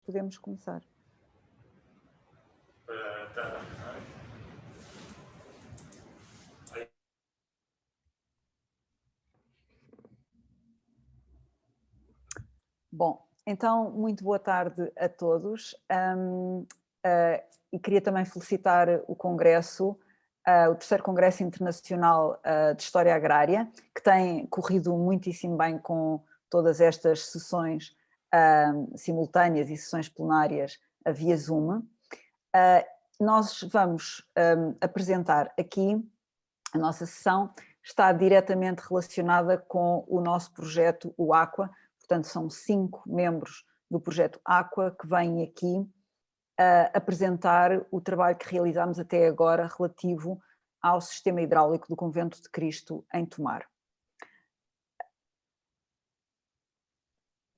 podemos começar. Bom, então, muito boa tarde a todos. E queria também felicitar o Congresso, o terceiro Congresso Internacional de História Agrária, que tem corrido muitíssimo bem com todas estas sessões simultâneas e sessões plenárias via Zoom. Nós vamos apresentar aqui, a nossa sessão está diretamente relacionada com o nosso projeto, o Aqua. Portanto, são 5 membros do projeto Aqua que vêm aqui apresentar o trabalho que realizámos até agora relativo ao sistema hidráulico do Convento de Cristo em Tomar.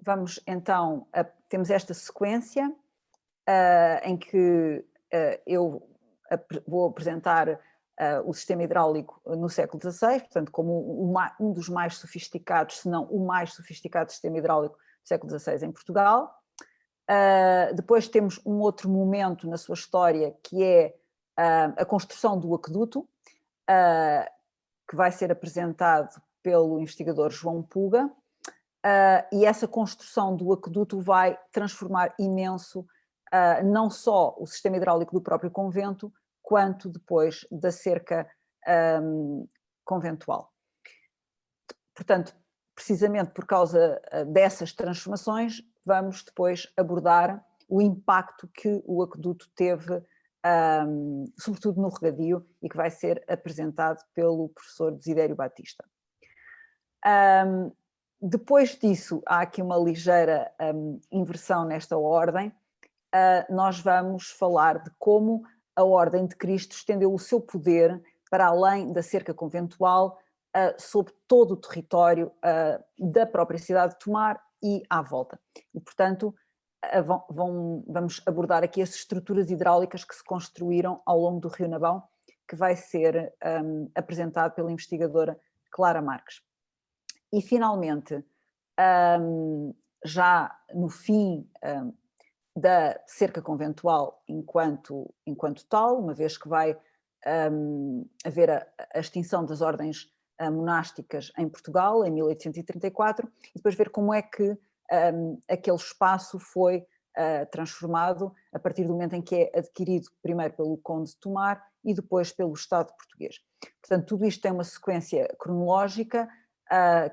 Vamos então, temos esta sequência em que eu vou apresentar o sistema hidráulico no século XVI, portanto, como um dos mais sofisticados, se não o mais sofisticado sistema hidráulico do século XVI em Portugal. Depois temos um outro momento na sua história, que é a construção do aqueduto, que vai ser apresentado pelo investigador João Puga, e essa construção do aqueduto vai transformar imenso não só o sistema hidráulico do próprio convento, quanto depois da cerca conventual. Portanto, precisamente por causa dessas transformações, vamos depois abordar o impacto que o aqueduto teve, sobretudo no regadio, e que vai ser apresentado pelo professor Desidério Batista. Depois disso, há aqui uma ligeira inversão nesta ordem. Nós vamos falar de como a Ordem de Cristo estendeu o seu poder para além da cerca conventual sobre todo o território da própria cidade de Tomar e à volta. E, portanto, vamos abordar aqui as estruturas hidráulicas que se construíram ao longo do Rio Nabão, que vai ser apresentado pela investigadora Clara Marques. E, finalmente, já no fim da cerca conventual enquanto tal, uma vez que vai haver a extinção das ordens monásticas em Portugal, em 1834, e depois ver como é que aquele espaço foi transformado a partir do momento em que é adquirido primeiro pelo Conde de Tomar e depois pelo Estado português. Portanto, tudo isto tem uma sequência cronológica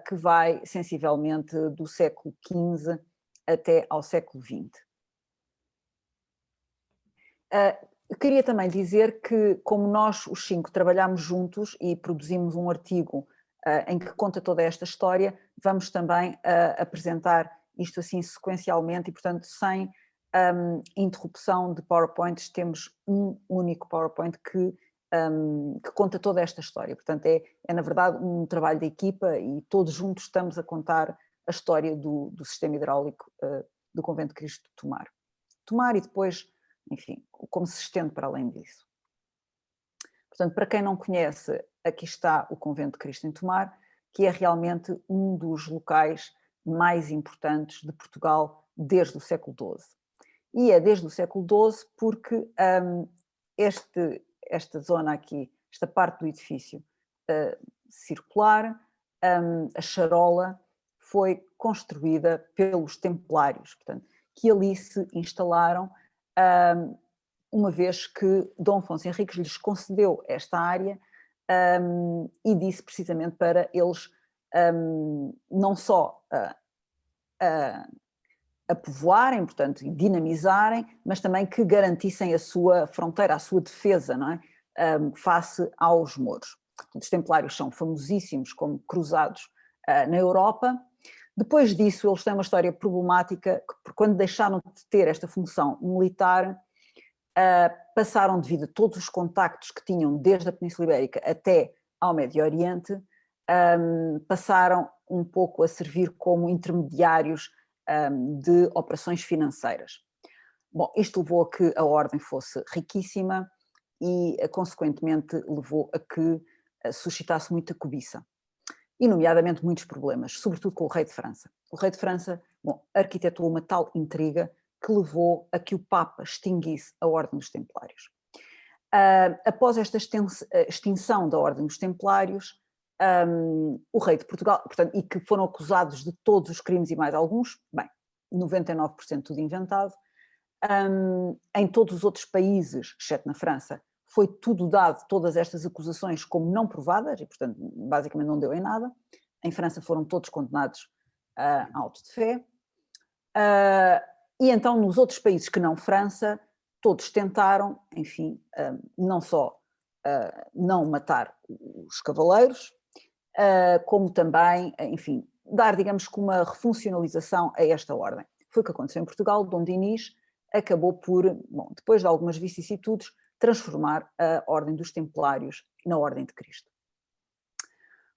que vai sensivelmente do século XV até ao século XX. Queria também dizer que, como nós os 5 trabalhamos juntos e produzimos um artigo em que conta toda esta história, vamos também apresentar isto assim sequencialmente e, portanto, sem interrupção de PowerPoints, temos um único PowerPoint que conta toda esta história. Portanto, é na verdade um trabalho de equipa e todos juntos estamos a contar a história do sistema hidráulico do Convento de Cristo de Tomar. Tomar e depois, enfim, como se estende para além disso. Portanto, para quem não conhece, aqui está o Convento de Cristo em Tomar, que é realmente um dos locais mais importantes de Portugal desde o século XII. E é desde o século XII porque esta zona aqui, esta parte do edifício circular, a charola, foi construída pelos templários, portanto, que ali se instalaram uma vez que Dom Afonso Henriques lhes concedeu esta área e disse precisamente para eles não só a povoarem, portanto, e dinamizarem, mas também que garantissem a sua fronteira, a sua defesa, não é? Face aos mouros. Portanto, os templários são famosíssimos como cruzados na Europa. Depois disso, eles têm uma história problemática, que quando deixaram de ter esta função militar, passaram, devido a todos os contactos que tinham desde a Península Ibérica até ao Médio Oriente, passaram um pouco a servir como intermediários de operações financeiras. Bom, isto levou a que a ordem fosse riquíssima e, consequentemente, levou a que suscitasse muita cobiça. E, nomeadamente, muitos problemas, sobretudo com o rei de França. O rei de França, bom, arquitetou uma tal intriga que levou a que o Papa extinguisse a Ordem dos Templários. Após esta extinção da Ordem dos Templários, o rei de Portugal, portanto, e que foram acusados de todos os crimes e mais alguns, bem, 99% tudo inventado, em todos os outros países, exceto na França, foi tudo dado, todas estas acusações, como não provadas, e portanto basicamente não deu em nada. Em França foram todos condenados a auto de fé. E então nos outros países que não França, todos tentaram, enfim, não só não matar os cavaleiros, como também, enfim, dar, digamos, que uma refuncionalização a esta ordem. Foi o que aconteceu em Portugal. Dom Dinis acabou por, bom, depois de algumas vicissitudes, transformar a Ordem dos Templários na Ordem de Cristo.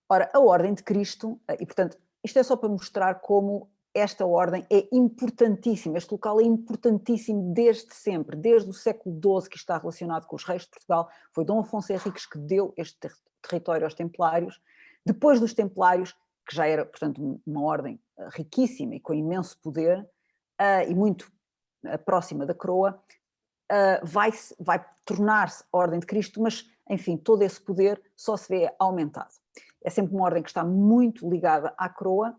Ora, a Ordem de Cristo, e portanto, isto é só para mostrar como esta ordem é importantíssima, este local é importantíssimo desde sempre, desde o século XII, que está relacionado com os reis de Portugal. Foi Dom Afonso Henriques que deu este território aos Templários. Depois dos Templários, que já era, portanto, uma ordem riquíssima e com imenso poder, e muito próxima da coroa, vai tornar-se a Ordem de Cristo, mas, enfim, todo esse poder só se vê aumentado. É sempre uma ordem que está muito ligada à coroa,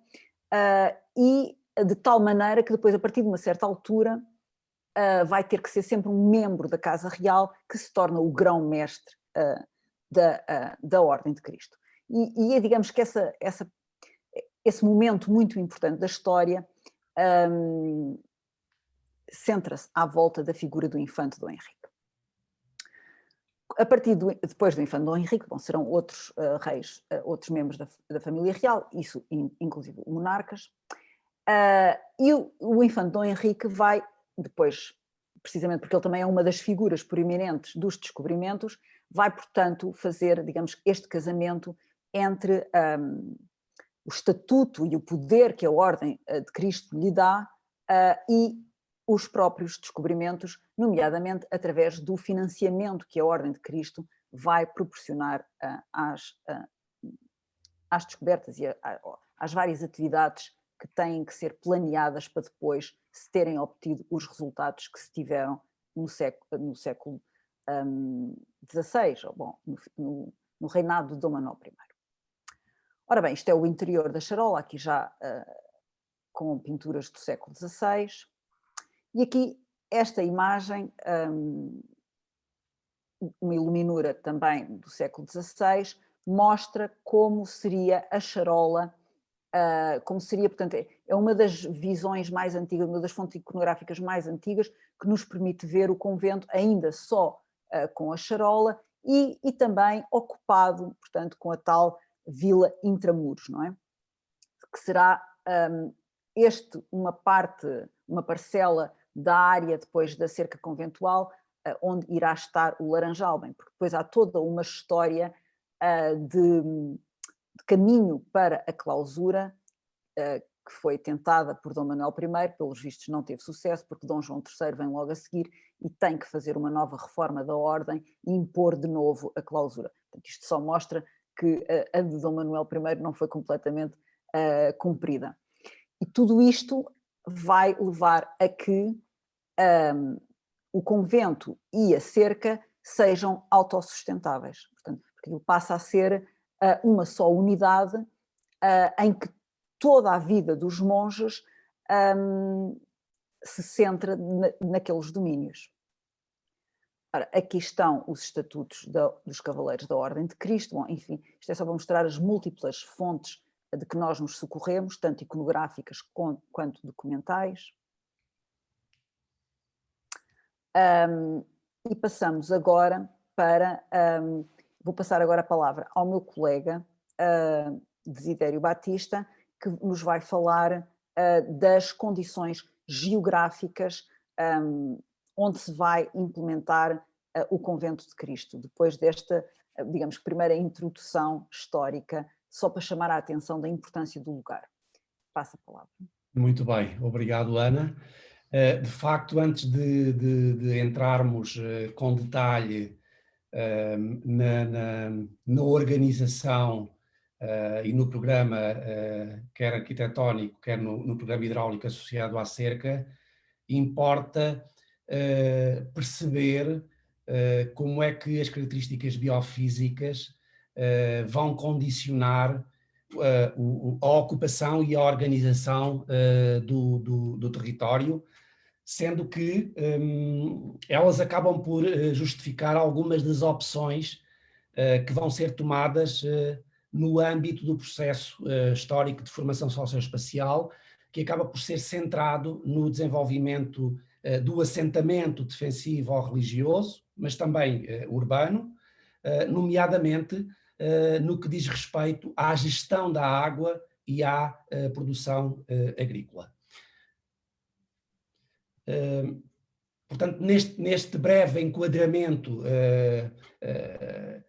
e de tal maneira que depois, a partir de uma certa altura, vai ter que ser sempre um membro da Casa Real que se torna o grão-mestre da Ordem de Cristo. E é, digamos que esse momento muito importante da história centra-se à volta da figura do infante Dom Henrique. A partir depois do infante Dom Henrique, bom, serão outros reis, outros membros da família real, isso inclusive monarcas, e o infante Dom Henrique vai depois, precisamente porque ele também é uma das figuras proeminentes dos descobrimentos, vai, portanto, fazer, digamos, este casamento entre o estatuto e o poder que a Ordem de Cristo lhe dá e os próprios descobrimentos, nomeadamente através do financiamento que a Ordem de Cristo vai proporcionar às descobertas e às várias atividades que têm que ser planeadas para depois se terem obtido os resultados que se tiveram no século XVI, ou, bom, no reinado de Dom Manuel I. Ora bem, isto é o interior da charola, aqui já com pinturas do século XVI. E aqui esta imagem, uma iluminura também do século XVI, mostra como seria a charola, como seria, portanto, é uma das visões mais antigas, uma das fontes iconográficas mais antigas, que nos permite ver o convento ainda só com a charola e também ocupado, portanto, com a tal vila intramuros, não é? Que será uma parcela da área depois da cerca conventual, onde irá estar o Laranjal, bem, porque depois há toda uma história de caminho para a clausura, que foi tentada por Dom Manuel I, pelos vistos não teve sucesso, porque Dom João III vem logo a seguir e tem que fazer uma nova reforma da ordem e impor de novo a clausura. Portanto, isto só mostra que a de Dom Manuel I não foi completamente cumprida. E tudo isto vai levar a que o convento e a cerca sejam autossustentáveis. Portanto, porque ele passa a ser uma só unidade em que toda a vida dos monges se centra naqueles domínios. Ora, aqui estão os estatutos dos Cavaleiros da Ordem de Cristo. Bom, enfim, isto é só para mostrar as múltiplas fontes de que nós nos socorremos, tanto iconográficas quanto documentais. E passamos agora para... vou passar agora a palavra ao meu colega Desidério Batista, que nos vai falar das condições geográficas onde se vai implementar o Convento de Cristo, depois desta, digamos, primeira introdução histórica, só para chamar a atenção da importância do lugar. Passa a palavra. Muito bem, obrigado, Ana. De facto, antes de entrarmos com detalhe na organização e no programa, quer arquitetónico, quer no programa hidráulico associado à cerca, importa perceber como é que as características biofísicas vão condicionar a ocupação e a organização do território, sendo que elas acabam por justificar algumas das opções que vão ser tomadas no âmbito do processo histórico de formação socioespacial, que acaba por ser centrado no desenvolvimento do assentamento defensivo ou religioso, mas também urbano, nomeadamente no que diz respeito à gestão da água e à produção agrícola. Portanto, neste breve enquadramento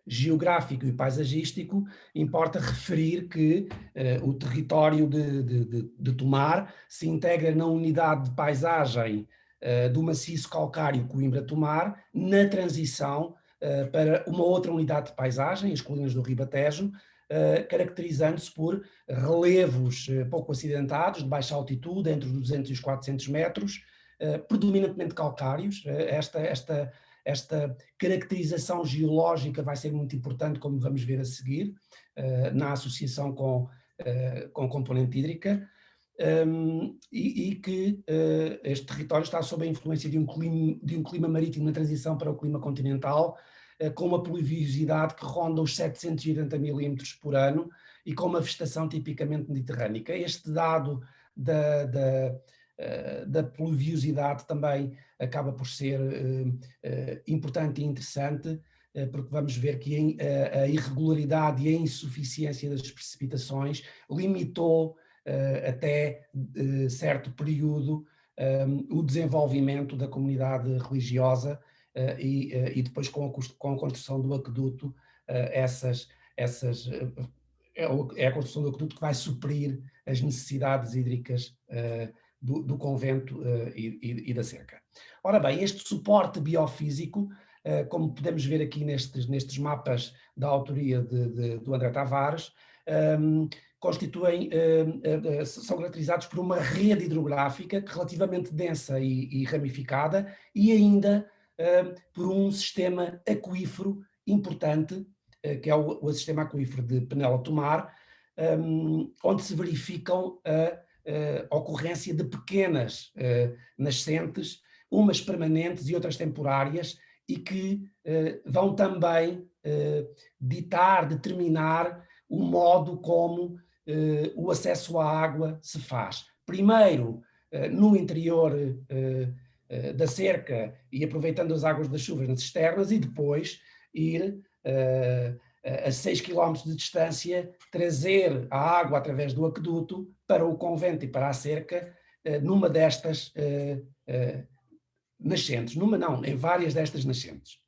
geográfico e paisagístico, importa referir que o território de Tomar se integra na unidade de paisagem do maciço calcário Coimbra-Tomar, na transição para uma outra unidade de paisagem, as colinas do Ribatejo, caracterizando-se por relevos pouco acidentados, de baixa altitude, entre os 200 e os 400 metros, predominantemente calcários. Esta caracterização geológica vai ser muito importante, como vamos ver a seguir, na associação com componente hídrica, e que este território está sob a influência de um clima marítimo na transição para o clima continental, com uma pluviosidade que ronda os 780 milímetros por ano e com uma vegetação tipicamente mediterrânica. Este dado da pluviosidade também acaba por ser importante e interessante, porque vamos ver que a irregularidade e a insuficiência das precipitações limitou até certo período o desenvolvimento da comunidade religiosa e depois com a construção do aqueduto, é a construção do aqueduto que vai suprir as necessidades hídricas do convento e da cerca. Ora bem, este suporte biofísico, como podemos ver aqui nestes mapas da autoria do André Tavares, são caracterizados por uma rede hidrográfica relativamente densa e ramificada, e ainda por um sistema aquífero importante, que é o sistema aquífero de Penela-Tomar, onde se verificam a ocorrência de pequenas nascentes, umas permanentes e outras temporárias, e que vão também determinar o modo como o acesso à água se faz. Primeiro, no interior da cerca e aproveitando as águas das chuvas nas cisternas, e depois ir a 6 km de distância, trazer a água através do aqueduto para o convento e para a cerca, numa destas nascentes. Numa não, em várias destas nascentes.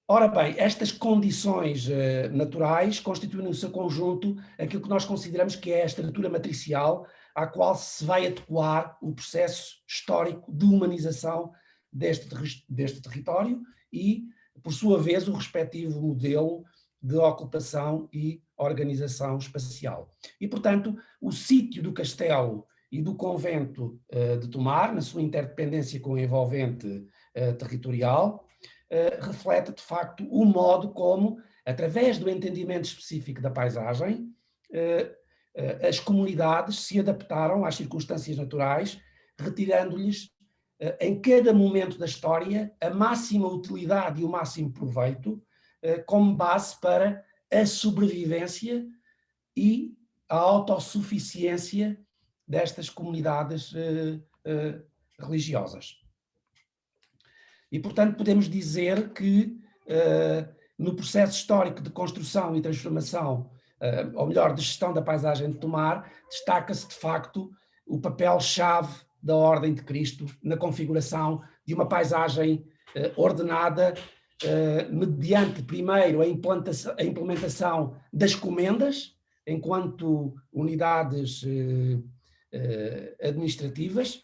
Ora bem, estas condições naturais constituem no seu conjunto aquilo que nós consideramos que é a estrutura matricial à qual se vai adequar o processo histórico de humanização deste território e, por sua vez, o respectivo modelo de ocupação e organização espacial. E, portanto, o sítio do castelo e do convento de Tomar, na sua interdependência com o envolvente territorial, reflete, de facto, o modo como, através do entendimento específico da paisagem, as comunidades se adaptaram às circunstâncias naturais, retirando-lhes, em cada momento da história, a máxima utilidade e o máximo proveito, como base para a sobrevivência e a autossuficiência destas comunidades religiosas. E, portanto, podemos dizer que no processo histórico de construção e transformação, ou melhor, de gestão da paisagem de Tomar, destaca-se de facto o papel-chave da Ordem de Cristo na configuração de uma paisagem ordenada, mediante primeiro a implementação das comendas, enquanto unidades administrativas,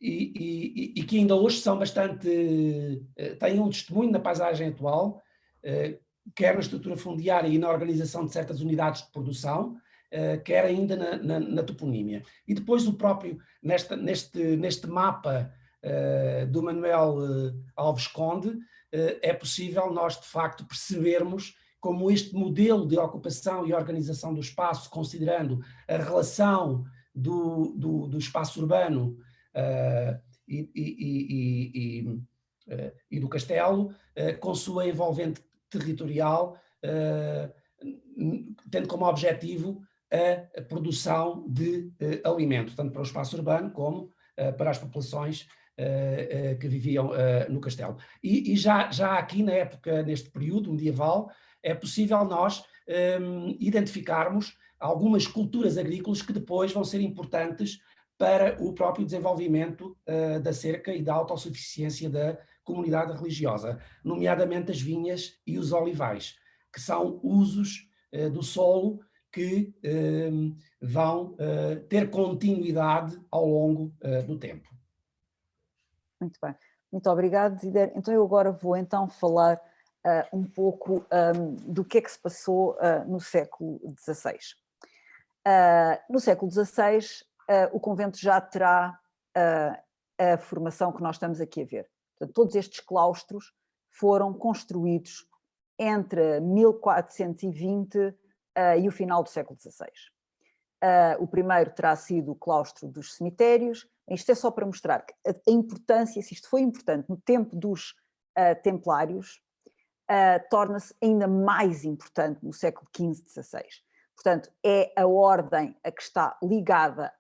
e que ainda hoje são bastante, têm um testemunho na paisagem atual, quer na estrutura fundiária e na organização de certas unidades de produção, quer ainda na toponímia. E depois o próprio, neste mapa do Manuel Alves Conde, é possível nós, de facto, percebermos como este modelo de ocupação e organização do espaço, considerando a relação do espaço urbano e do castelo, com sua envolvente territorial, tendo como objetivo a produção de alimento, tanto para o espaço urbano como para as populações que viviam no castelo. E já aqui na época, neste período medieval, é possível nós identificarmos algumas culturas agrícolas que depois vão ser importantes para o próprio desenvolvimento da cerca e da autossuficiência da comunidade religiosa, nomeadamente as vinhas e os olivais, que são usos do solo que vão ter continuidade ao longo do tempo. Muito bem, muito obrigado, Desiderio. Então eu agora vou então falar um pouco do que é que se passou no século XVI. No século XVI, o convento já terá a formação que nós estamos aqui a ver. Portanto, todos estes claustros foram construídos entre 1420 e o final do século XVI. O primeiro terá sido o claustro dos cemitérios. Isto é só para mostrar que a importância, se isto foi importante no tempo dos templários, torna-se ainda mais importante no século XV e XVI. Portanto, é a ordem a que está ligada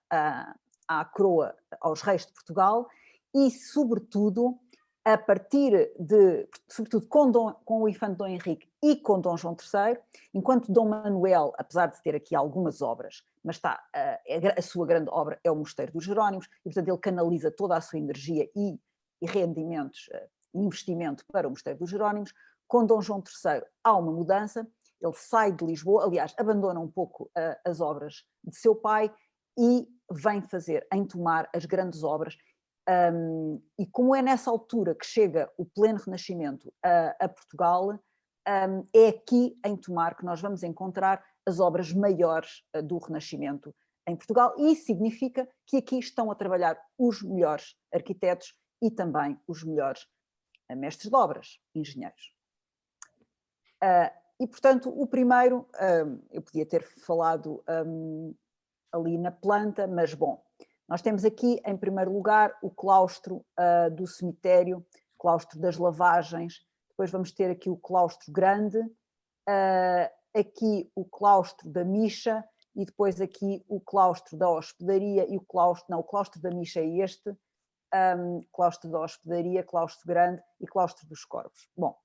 à coroa, aos reis de Portugal e, sobretudo, a partir de, sobretudo com o infante Dom Henrique e com Dom João III, enquanto Dom Manuel, apesar de ter aqui algumas obras, mas está, a sua grande obra é o Mosteiro dos Jerónimos, e portanto ele canaliza toda a sua energia e rendimentos, investimento para o Mosteiro dos Jerónimos. Com Dom João III há uma mudança, ele sai de Lisboa, aliás, abandona um pouco as obras de seu pai e vem fazer, entomar as grandes obras. E como é nessa altura que chega o pleno Renascimento a Portugal, é aqui em Tomar que nós vamos encontrar as obras maiores do Renascimento em Portugal, e isso significa que aqui estão a trabalhar os melhores arquitetos e também os melhores mestres de obras, engenheiros. E, portanto, o primeiro, eu podia ter falado ali na planta, mas, bom, nós temos aqui, em primeiro lugar, o claustro do cemitério, claustro das lavagens, depois vamos ter aqui o claustro grande, aqui o claustro da Micha, e depois aqui o claustro da hospedaria e o claustro da Micha é este, claustro da hospedaria, claustro grande e claustro dos corvos. Bom,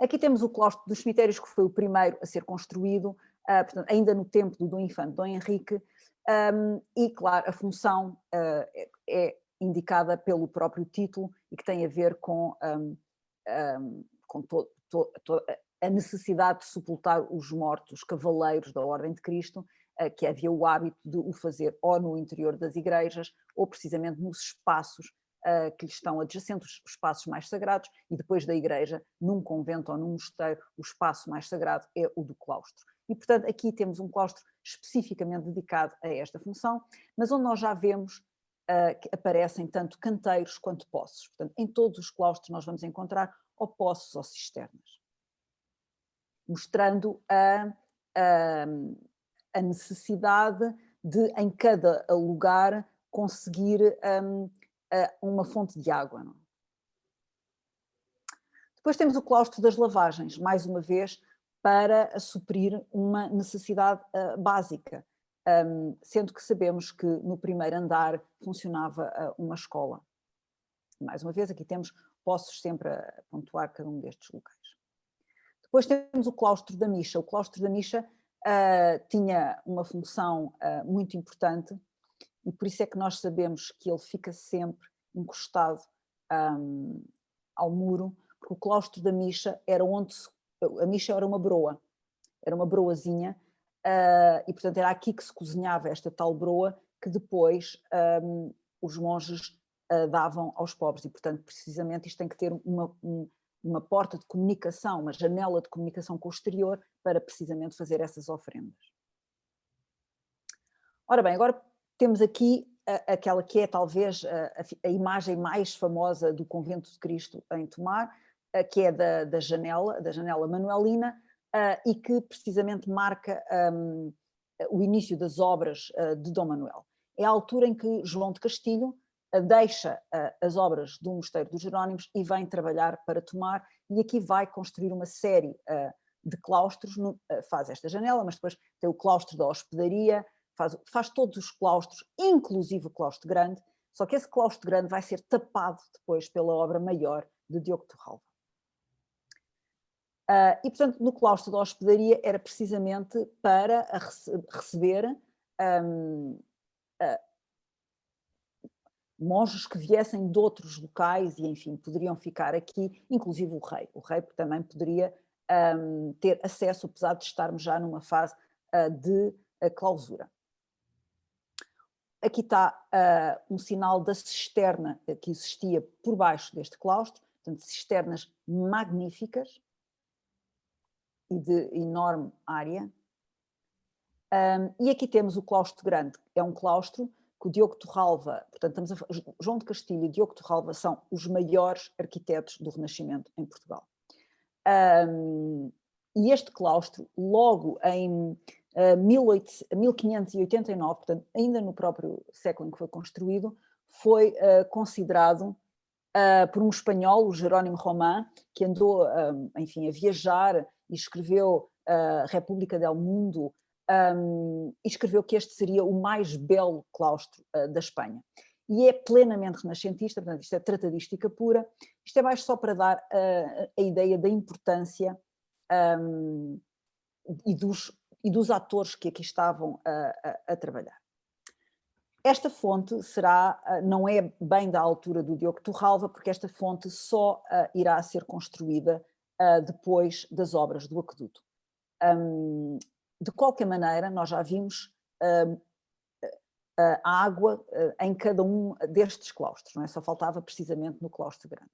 aqui temos o claustro dos cemitérios, que foi o primeiro a ser construído, portanto, ainda no tempo do Dom Infante Dom Henrique, e claro, a função é indicada pelo próprio título e que tem a ver com a necessidade de sepultar os mortos cavaleiros da Ordem de Cristo, que havia o hábito de o fazer ou no interior das igrejas ou precisamente nos espaços que lhes estão adjacentes, os espaços mais sagrados, e depois da igreja, num convento ou num mosteiro, o espaço mais sagrado é o do claustro. E, portanto, aqui temos um claustro especificamente dedicado a esta função, mas onde nós já vemos que aparecem tanto canteiros quanto poços. Portanto, em todos os claustros nós vamos encontrar ou poços ou cisternas, mostrando a necessidade de, em cada lugar, conseguir uma fonte de água. Não? Depois temos o claustro das lavagens, mais uma vez, para suprir uma necessidade básica, sendo que sabemos que no primeiro andar funcionava uma escola. Mais uma vez, aqui temos poços sempre a pontuar cada um destes locais. Depois temos o claustro da Micha. O claustro da Micha tinha uma função muito importante, e por isso é que nós sabemos que ele fica sempre encostado ao muro, porque o claustro da Micha era onde a Micha era uma broazinha, e portanto era aqui que se cozinhava esta tal broa que depois os monges davam aos pobres, e portanto precisamente isto tem que ter uma porta de comunicação, uma janela de comunicação com o exterior para precisamente fazer essas ofrendas. Ora bem, agora temos aqui aquela que é talvez a imagem mais famosa do Convento de Cristo em Tomar, que é da janela manuelina, e que precisamente marca o início das obras de Dom Manuel. É a altura em que João de Castilho deixa as obras do Mosteiro dos Jerónimos e vem trabalhar para Tomar, e aqui vai construir uma série de claustros, faz esta janela, mas depois tem o claustro da hospedaria, faz todos os claustros, inclusive o claustro grande, só que esse claustro grande vai ser tapado depois pela obra maior de Diogo Torralva. E, portanto, no claustro da hospedaria era precisamente para receber monges que viessem de outros locais e, enfim, poderiam ficar aqui, inclusive o rei. O rei também poderia ter acesso, apesar de estarmos já numa fase de clausura. Aqui está um sinal da cisterna que existia por baixo deste claustro, portanto, cisternas magníficas e de enorme área. E aqui temos o claustro grande, é um claustro que o Diogo Torralva, portanto, João de Castilho e Diogo Torralva são os maiores arquitetos do Renascimento em Portugal. E este claustro, logo em 1589, portanto, ainda no próprio século em que foi construído, foi considerado por um espanhol, o Jerónimo Román, que andou, enfim, a viajar e escreveu República del Mundo, e escreveu que este seria o mais belo claustro da Espanha. E é plenamente renascentista, portanto, isto é tratadística pura. Isto é mais só para dar a ideia da importância e dos atores que aqui estavam a trabalhar. Esta fonte não é bem da altura do Diogo Torralva, porque esta fonte só irá ser construída depois das obras do aqueduto. De qualquer maneira, nós já vimos a água em cada um destes claustros, não é? Só faltava precisamente no claustro grande.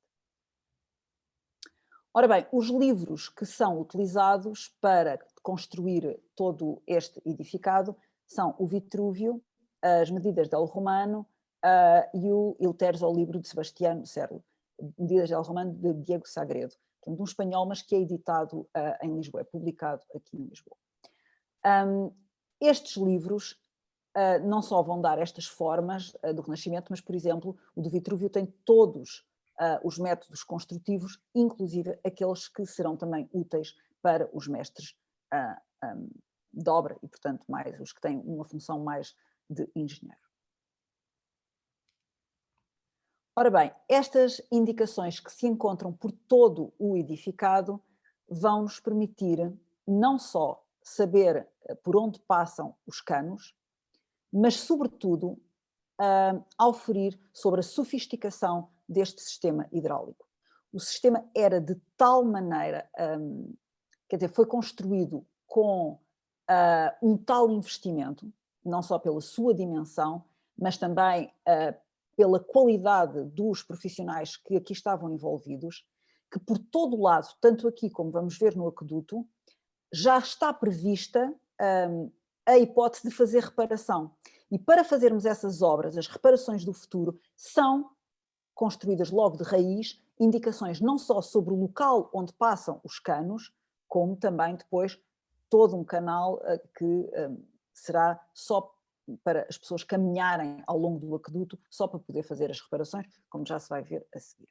Ora bem, os livros que são utilizados para construir todo este edificado são o Vitrúvio, as Medidas del Romano e o Il Terzo Libro de Sebastiano Serlo, Medidas del Romano de Diego Sagredo, portanto, um espanhol, mas que é editado em Lisboa, é publicado aqui em Lisboa. Estes livros não só vão dar estas formas do Renascimento, mas, por exemplo, o do Vitrúvio tem todos os métodos construtivos, inclusive aqueles que serão também úteis para os mestres de obra e, portanto, mais os que têm uma função mais de engenheiro. Ora bem, estas indicações que se encontram por todo o edificado vão nos permitir não só saber por onde passam os canos, mas, sobretudo, auferir sobre a sofisticação deste sistema hidráulico. O sistema era de tal maneira, quer dizer, foi construído com um tal investimento, não só pela sua dimensão, mas também pela qualidade dos profissionais que aqui estavam envolvidos, que por todo o lado, tanto aqui como vamos ver no aqueduto, já está prevista a hipótese de fazer reparação. E para fazermos essas obras, as reparações do futuro, são construídas logo de raiz indicações não só sobre o local onde passam os canos, como também depois todo um canal que será só para as pessoas caminharem ao longo do aqueduto, só para poder fazer as reparações, como já se vai ver a seguir.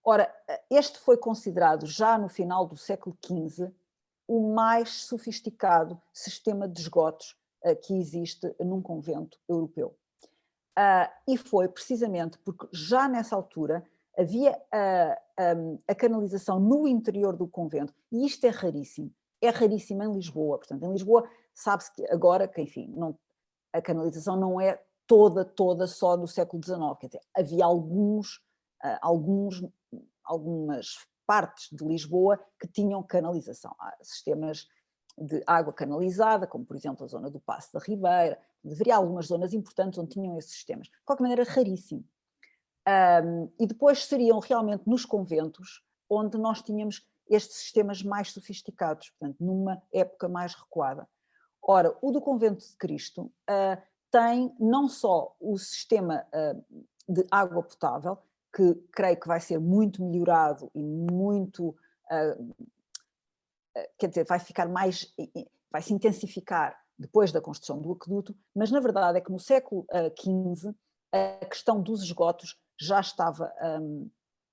Ora, este foi considerado já no final do século XV o mais sofisticado sistema de esgotos que existe num convento europeu. E foi precisamente porque já nessa altura havia a canalização no interior do convento, e isto é raríssimo em Lisboa. Portanto, em Lisboa sabe-se que agora, que enfim, a canalização não é toda só do século XIX, quer dizer, havia algumas partes de Lisboa que tinham canalização. Há sistemas de água canalizada, como por exemplo a zona do Paço da Ribeira, haveria algumas zonas importantes onde tinham esses sistemas. De qualquer maneira, raríssimo. E depois seriam realmente nos conventos onde nós tínhamos estes sistemas mais sofisticados, portanto, numa época mais recuada. Ora, o do Convento de Cristo tem não só o sistema de água potável, que creio que vai ser muito melhorado e muito, quer dizer, vai ficar mais, vai se intensificar depois da construção do aqueduto, mas na verdade é que no século XV a questão dos esgotos já estava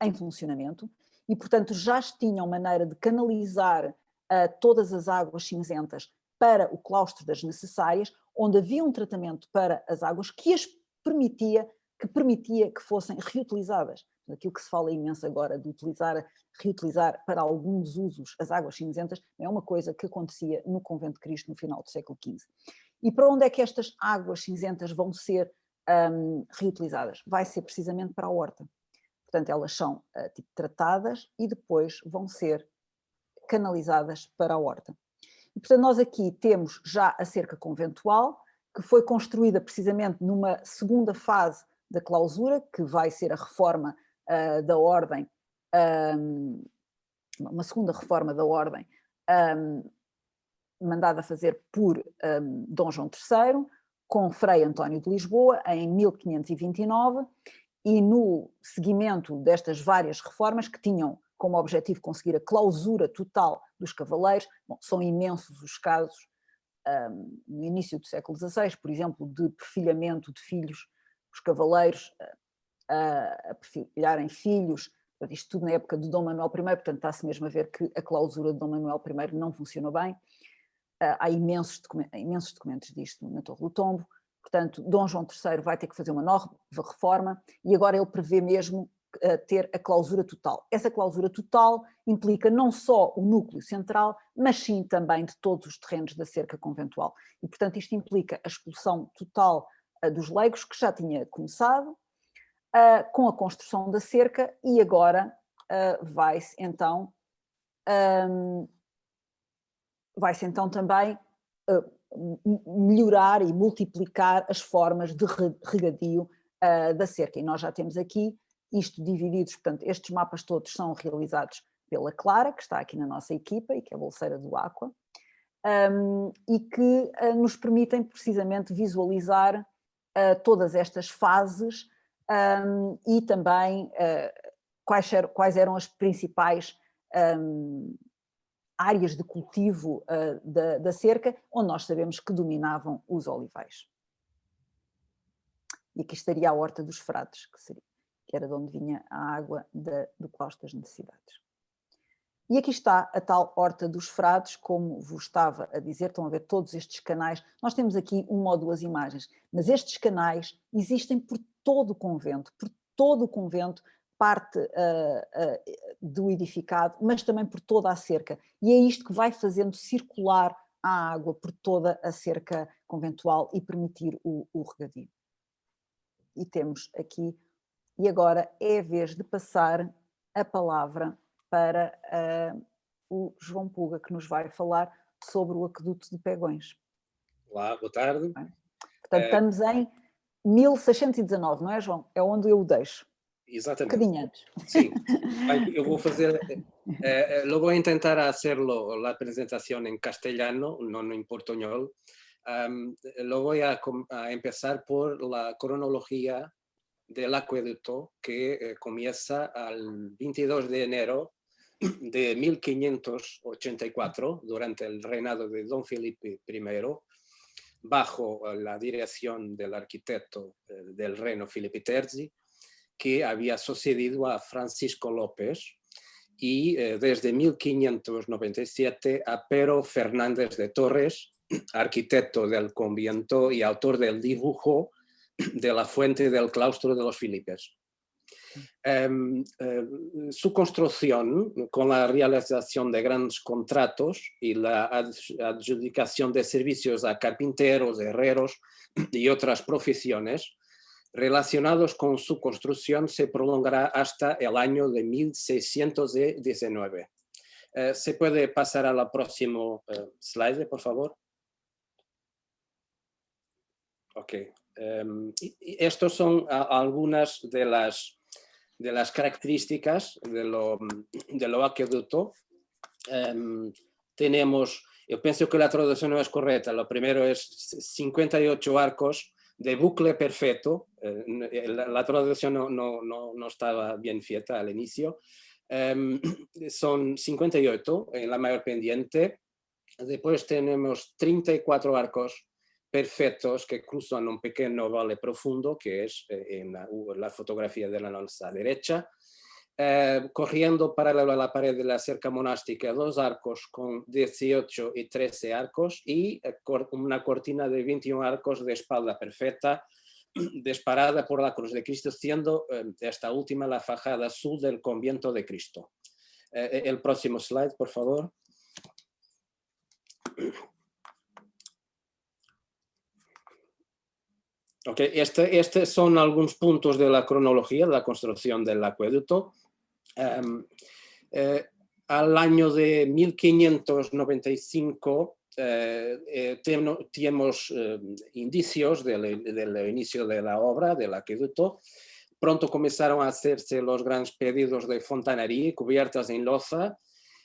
em funcionamento e, portanto, já tinham maneira de canalizar todas as águas cinzentas para o claustro das Necessárias, onde havia um tratamento para as águas que permitia que fossem reutilizadas. Aquilo que se fala imenso agora de reutilizar para alguns usos as águas cinzentas é uma coisa que acontecia no Convento de Cristo no final do século XV. E para onde é que estas águas cinzentas vão ser reutilizadas? Vai ser precisamente para a horta. Portanto, elas são tipo, tratadas e depois vão ser canalizadas para a horta. E, portanto, nós aqui temos já a cerca conventual, que foi construída precisamente numa segunda fase da clausura, que vai ser a reforma da ordem, uma segunda reforma da ordem, mandada fazer por Dom João III, com Frei António de Lisboa, em 1529, e no seguimento destas várias reformas que tinham como objetivo conseguir a clausura total dos cavaleiros. Bom, são imensos os casos no início do século XVI, por exemplo, de perfilhamento de filhos, os cavaleiros a perfilharem filhos, isto tudo na época de Dom Manuel I, portanto está-se mesmo a ver que a clausura de Dom Manuel I não funcionou bem. Há imensos documentos disto na Torre do Tombo. Portanto, Dom João III vai ter que fazer uma nova reforma e agora ele prevê mesmo ter a clausura total. Essa clausura total implica não só o núcleo central, mas sim também de todos os terrenos da cerca conventual. E, portanto, isto implica a expulsão total dos leigos, que já tinha começado, com a construção da cerca, e agora vai-se então também melhorar e multiplicar as formas de regadio da cerca. E nós já temos aqui isto divididos, portanto, estes mapas todos são realizados pela Clara, que está aqui na nossa equipa e que é bolseira do Aqua, e que nos permitem precisamente visualizar todas estas fases e também quais eram as principais áreas de cultivo da cerca, onde nós sabemos que dominavam os olivais. E aqui estaria a Horta dos Frades, que era de onde vinha a água do Claustro das Necessidades. E aqui está a tal Horta dos Frades, como vos estava a dizer, estão a ver todos estes canais. Nós temos aqui uma ou duas imagens, mas estes canais existem por todo o convento, parte do edificado, mas também por toda a cerca. E é isto que vai fazendo circular a água por toda a cerca conventual e permitir o regadio. E temos aqui, e agora é a vez de passar a palavra para o João Puga, que nos vai falar sobre o aqueduto de Pegões. Olá, boa tarde. Portanto, estamos em 1619, não é, João? É onde eu o deixo. Exatamente. Um bocadinho antes. Sim, eu vou fazer, lo voy a intentar hacerlo, la presentación en castellano, no en portuñol. Lo voy a empezar por la cronología del acueducto que comienza al 22 de enero de 1584, durante el reinado de Don Felipe I, bajo la dirección del arquitecto del reino Felipe Terzi, que había sucedido a Francisco López, y desde 1597 a Pero Fernández de Torres, arquitecto del convento y autor del dibujo de la fuente del claustro de los Filipes. Su construcción, con la realización de grandes contratos y la adjudicación de servicios a carpinteros, herreros y otras profesiones relacionados con su construcción, se prolongará hasta el año de 1619. ¿Se puede pasar a la próxima slide, por favor? Ok. Estos son algunas de las características de lo acueducto. Tenemos Yo pienso que la traducción no es correcta. Lo primero es 58 arcos de bucle perfecto. La traducción no estaba bien feita al inicio. Son 58 en la mayor pendiente. Después tenemos 34 arcos perfectos que cruzan un pequeño valle profundo, que es en la fotografía de la nota derecha. Corriendo paralelo a la pared de la cerca monástica, 2 arcos con 18 y 13 arcos y una cortina de 21 arcos de espalda perfecta, disparada por la cruz de Cristo, siendo esta última la fachada sur del convento de Cristo. El próximo slide, por favor. Okay, estos son algunos puntos de la cronología de la construcción del acueducto. Al año de 1595 tenemos indicios del inicio de la obra del acueducto. Pronto comenzaron a hacerse los grandes pedidos de fontanería cubiertas en loza,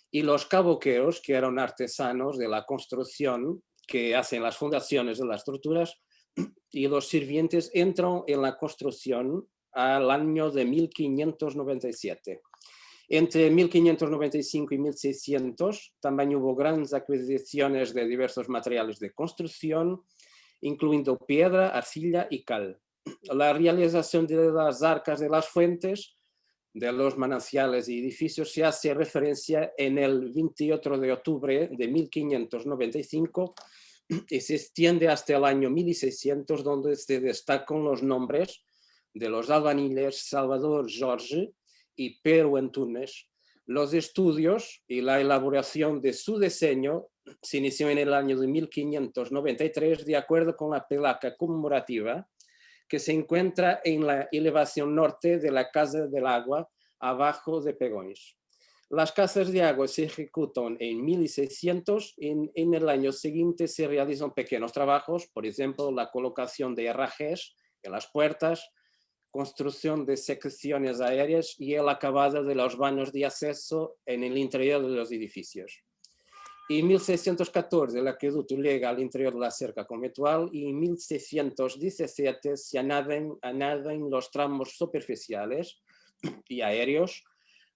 y los caboqueros, que eran artesanos de la construcción, que hacen las fundaciones de las estructuras, y los sirvientes entran en la construcción al año de 1597. Entre 1595 y 1600 también hubo grandes adquisiciones de diversos materiales de construcción, incluyendo piedra, arcilla y cal. La realización de las arcas de las fuentes, de los mananciales y edificios, se hace referencia en el 28 de octubre de 1595 y se extiende hasta el año 1600, donde se destacan los nombres de los albañiles Salvador Jorge y Pedro Antunes. Los estudios y la elaboración de su diseño se inició en el año de 1593, de acuerdo con la placa conmemorativa que se encuentra en la elevación norte de la Casa del Agua, abajo de Pegões. Las casas de agua se ejecutan en 1600 y en el año siguiente se realizan pequeños trabajos, por ejemplo, la colocación de herrajes en las puertas, construcción de secciones aéreas y el acabado de los vanos de acceso en el interior de los edificios. En 1614 el acueducto llega al interior de la cerca conventual y en 1617 se añaden los tramos superficiales y aéreos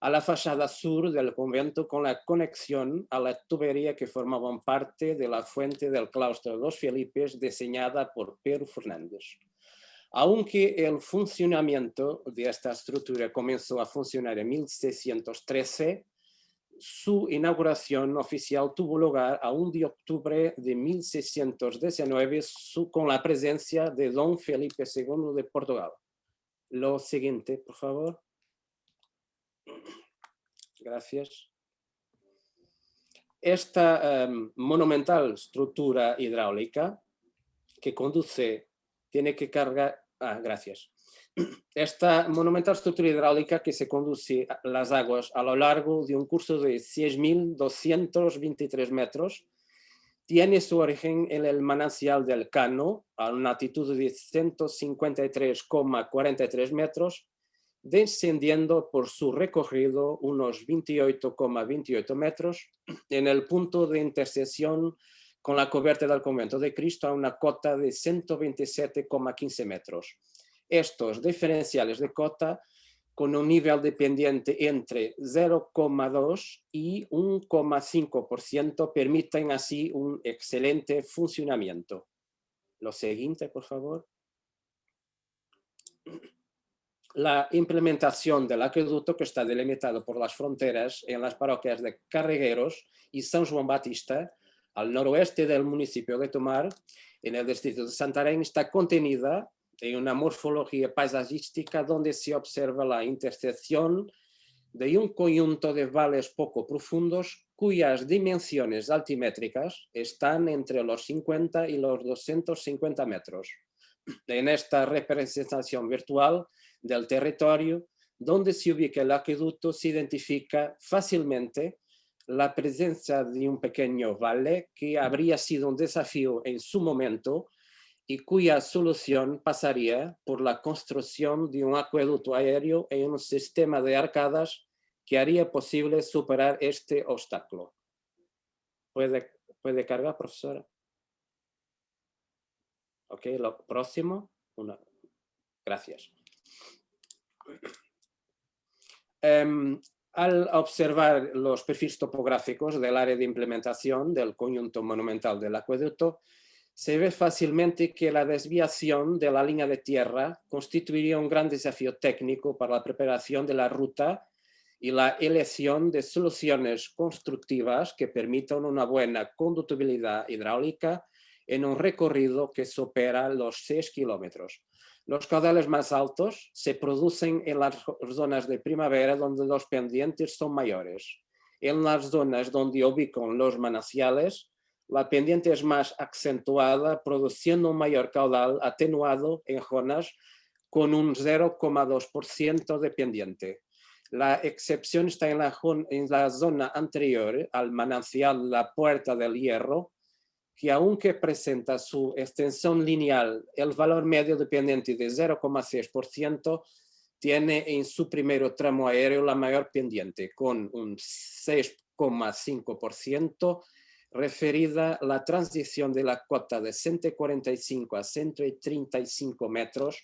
a la fachada sur del convento, con la conexión a la tubería que formaban parte de la fuente del claustro de los Felipes, diseñada por Pedro Fernández. Aunque el funcionamiento de esta estructura comenzó a funcionar en 1613, su inauguración oficial tuvo lugar a 1 de octubre de 1619 con la presencia de Don Felipe II de Portugal. Lo siguiente, por favor. Gracias. Esta monumental estructura hidráulica que conduce, tiene que cargar, gracias. Esta monumental estructura hidráulica que se conduce las aguas a lo largo de un curso de 6.223 metros, tiene su origen en el manancial del Cano, a una altitud de 153,43 metros, descendiendo por su recorrido unos 28,28 metros en el punto de intersección con la cubierta del convento de Cristo, a una cota de 127,15 metros. Estos diferenciales de cota, con un nivel de pendiente entre 0,2 y 1,5%, permiten así un excelente funcionamiento. Lo siguiente, por favor. La implementación del acueducto, que está delimitado por las fronteras en las parroquias de Carregueros y San Juan Batista, al noroeste del municipio de Tomar, en el distrito de Santarém, está contenida en una morfología paisajística donde se observa la intersección de un conjunto de valles poco profundos cuyas dimensiones altimétricas están entre los 50 y los 250 metros. En esta representación virtual del territorio donde se ubica el acueducto se identifica fácilmente la presencia de un pequeño valle que habría sido un desafío en su momento y cuya solución pasaría por la construcción de un acueducto aéreo en un sistema de arcadas que haría posible superar este obstáculo. Puede ¿Puede cargar, profesora? Ok, lo próximo. Gracias. Al observar los perfiles topográficos del área de implementación del conjunto monumental del acueducto, se ve fácilmente que la desviación de la línea de tierra constituiría un gran desafío técnico para la preparación de la ruta y la elección de soluciones constructivas que permitan una buena conductibilidad hidráulica en un recorrido que supera los 6 kilómetros. Los caudales más altos se producen en las zonas de primavera donde los pendientes son mayores. En las zonas donde ubican los manantiales, la pendiente es más acentuada, produciendo un mayor caudal atenuado en zonas con un 0,2% de pendiente. La excepción está en la zona anterior al manantial La Puerta del Hierro, que aunque presenta su extensión lineal el valor medio de pendiente de 0,6%, tiene en su primer tramo aéreo la mayor pendiente, con un 6,5%, referida a la transición de la cota de 145 a 135 metros,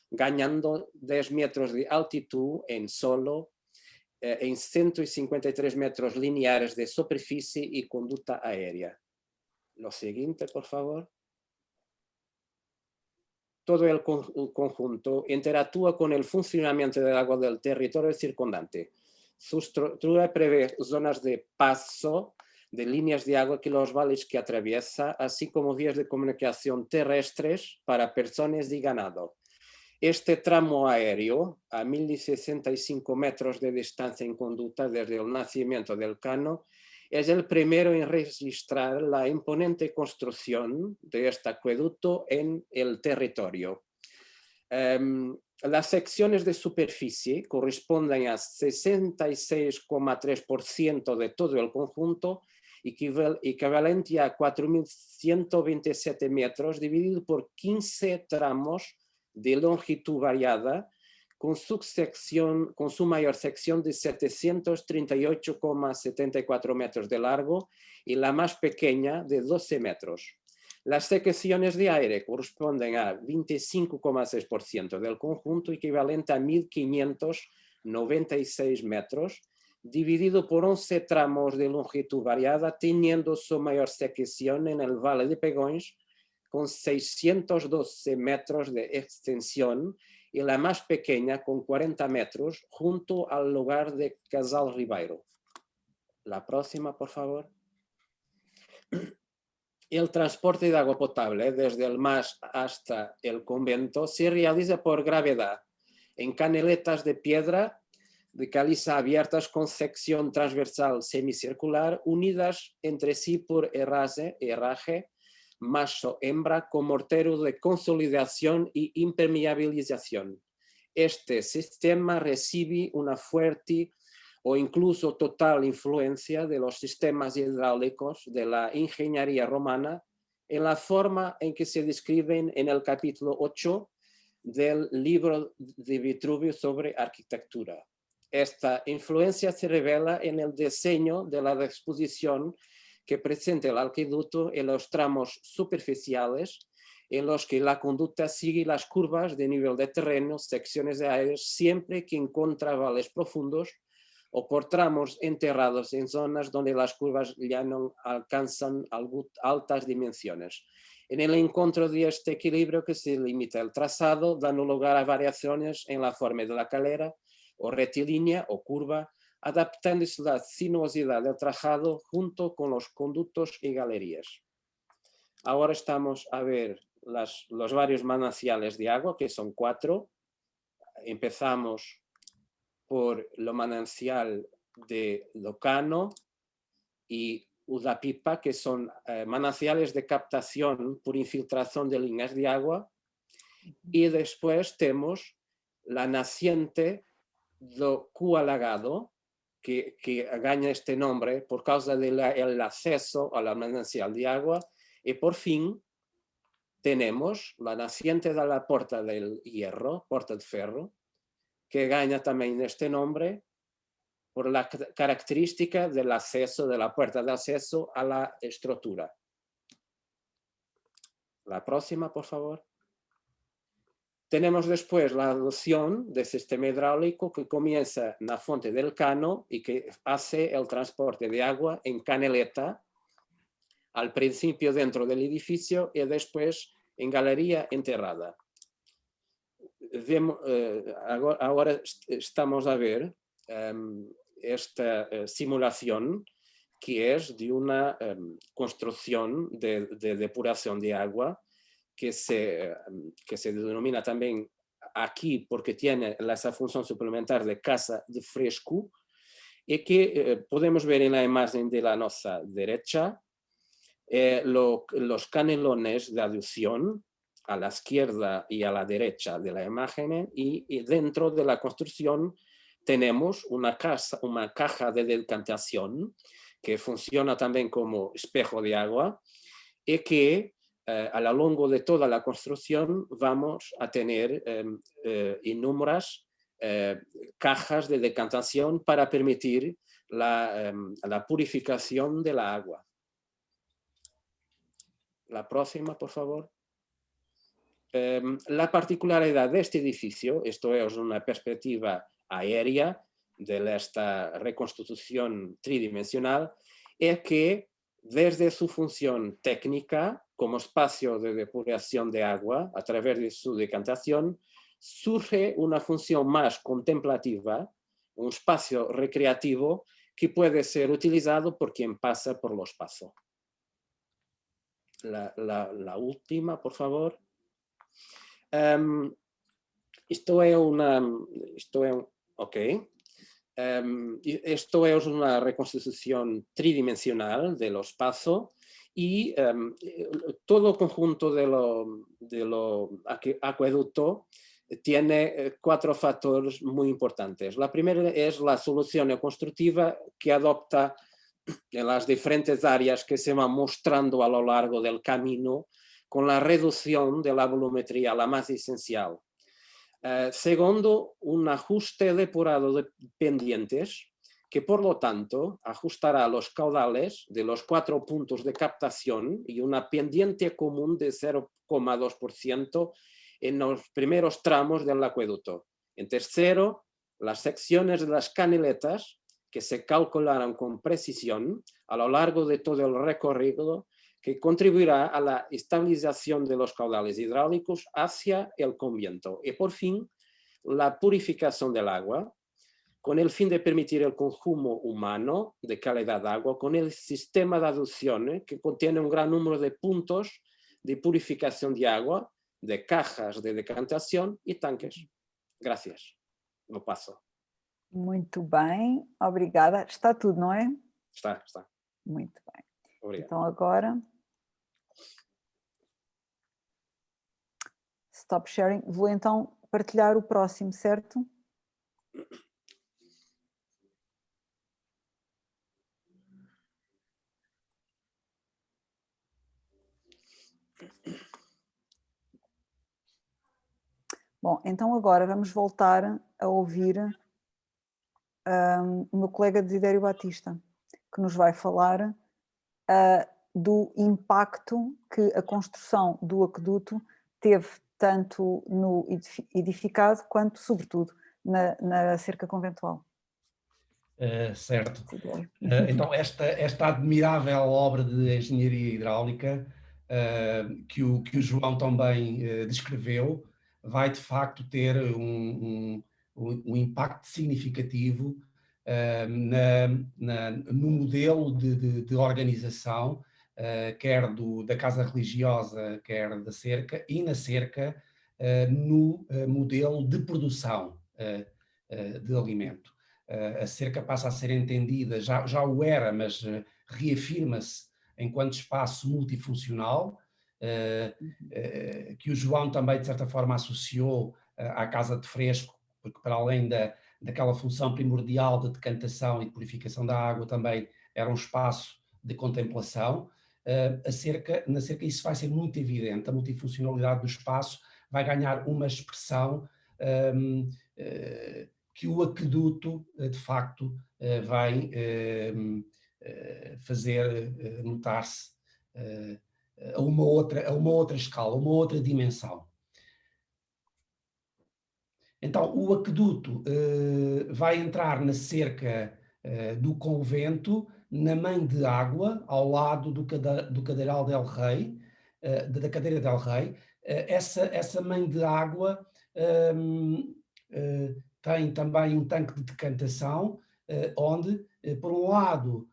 ganando 10 metros de altitud en 153 metros lineares de superficie y conducta aérea. Lo siguiente, por favor. Todo el conjunto interactúa con el funcionamiento del agua del territorio circundante. Su estructura prevé zonas de paso de líneas de agua que los valles que atraviesa, así como vías de comunicación terrestres para personas y ganado. Este tramo aéreo, a 1065 metros de distancia en conducta desde el nacimiento del Cano, es el primero en registrar la imponente construcción de este acueducto en el territorio. Las secciones de superficie corresponden a 66,3% de todo el conjunto, equivalente a 4.127 metros, dividido por 15 tramos de longitud variada, con su mayor sección de 738,74 metros de largo y la más pequeña de 12 metros. Las secciones de aire corresponden a 25,6% del conjunto, equivalente a 1.596 metros, dividido por 11 tramos de longitud variada, teniendo su mayor sección en el Valle de Pegões, con 612 metros de extensión, y la más pequeña con 40 metros, junto al lugar de Casal Ribeiro. La próxima, por favor. El transporte de agua potable desde el mar hasta el convento se realiza por gravedad, en canaletas de piedra de caliza abiertas con sección transversal semicircular, unidas entre sí por herraje, macho-hembra con mortero de consolidación y impermeabilización. Este sistema recibe una fuerte o incluso total influencia de los sistemas hidráulicos de la ingeniería romana en la forma en que se describen en el capítulo 8 del libro de Vitruvio sobre arquitectura. Esta influencia se revela en el diseño de la disposición que presenta el acueducto en los tramos superficiales, en los que la conducta sigue las curvas de nivel de terreno, secciones de aire, siempre que encuentra valles profundos, o por tramos enterrados en zonas donde las curvas ya no alcanzan altas dimensiones. En el encuentro de este equilibrio que se limita el trazado, dando lugar a variaciones en la forma de la calera, o rectilínea o curva, adaptándose la sinuosidad del trazado junto con los conductos y galerías. Ahora estamos a ver los varios manantiales de agua, que son 4. Empezamos por lo manantial de Locano y Udapipa, que son manantiales de captación por infiltración de líneas de agua. Y después tenemos la naciente do Cualagado, que gana este nombre por causa del acceso a la manantial de agua. Y por fin tenemos la naciente de la Porta del Hierro, Porta de Ferro, que gana también este nombre por la característica del acceso, de la puerta de acceso a la estructura. La próxima, por favor. Tenemos después la adopción del sistema hidráulico que comienza en la fuente del Cano y que hace el transporte de agua en canaleta, al principio dentro del edificio y después en galería enterrada. Ahora estamos a ver esta simulación que es de una construcción de depuración de agua que se denomina también aquí porque tiene esa función suplementar de casa de fresco y que podemos ver en la imagen de la nuestra derecha los canelones de aducción a la izquierda y a la derecha de la imagen y dentro de la construcción tenemos una caja de decantación que funciona también como espejo de agua y que a lo largo de toda la construcción vamos a tener innumerables cajas de decantación para permitir la purificación de la agua. La próxima, por favor. La particularidad de este edificio, esto es una perspectiva aérea de esta reconstrucción tridimensional, es que desde su función técnica como espacio de depuración de agua a través de su decantación, surge una función más contemplativa, un espacio recreativo que puede ser utilizado por quien pasa por los pasos. La última, por favor. Esto es una reconstrucción tridimensional de los pasos y todo conjunto de lo acueducto tiene 4 factores muy importantes. La primera es la solución constructiva que adopta en las diferentes áreas que se van mostrando a lo largo del camino con la reducción de la volumetría, la más esencial. Segundo, un ajuste depurado de pendientes que por lo tanto ajustará los caudales de los 4 puntos de captación y una pendiente común de 0,2% en los primeros tramos del acueducto. En tercero, las secciones de las canaletas que se calcularon con precisión a lo largo de todo el recorrido que contribuirá a la estabilización de los caudales hidráulicos hacia el convento. Y por fin, la purificación del agua, con el fin de permitir el consumo humano de calidad de agua, con el sistema de aducción que contiene un gran número de puntos de purificación de agua, de cajas de decantación y tanques. Gracias. No paso. Muito bem, obrigada. Está tudo, não é? Está. Muito bem. Obrigado. Então agora, stop sharing. Vou então partilhar o próximo, certo? Bom, então agora vamos voltar a ouvir o meu colega Desidério Batista, que nos vai falar do impacto que a construção do aqueduto teve tanto no edificado quanto, sobretudo, na cerca conventual. Certo. Então, esta admirável obra de engenharia hidráulica que o João também descreveu, vai de facto ter um impacto significativo no modelo de organização, quer da casa religiosa, quer da cerca, e na cerca no modelo de produção de alimento. A cerca passa a ser entendida, já o era, mas reafirma-se enquanto espaço multifuncional, que o João também de certa forma associou à casa de fresco, porque para além daquela função primordial de decantação e de purificação da água, também era um espaço de contemplação. Na cerca isso vai ser muito evidente, a multifuncionalidade do espaço vai ganhar uma expressão que o aqueduto, de facto, vai fazer notar-se a uma outra escala, a uma outra dimensão. Então, o aqueduto vai entrar na cerca do convento, na mãe de água, ao lado do Cadeiral del Rei, da Cadeira del Rei. Essa mãe de água tem também um tanque de decantação, onde, por um lado,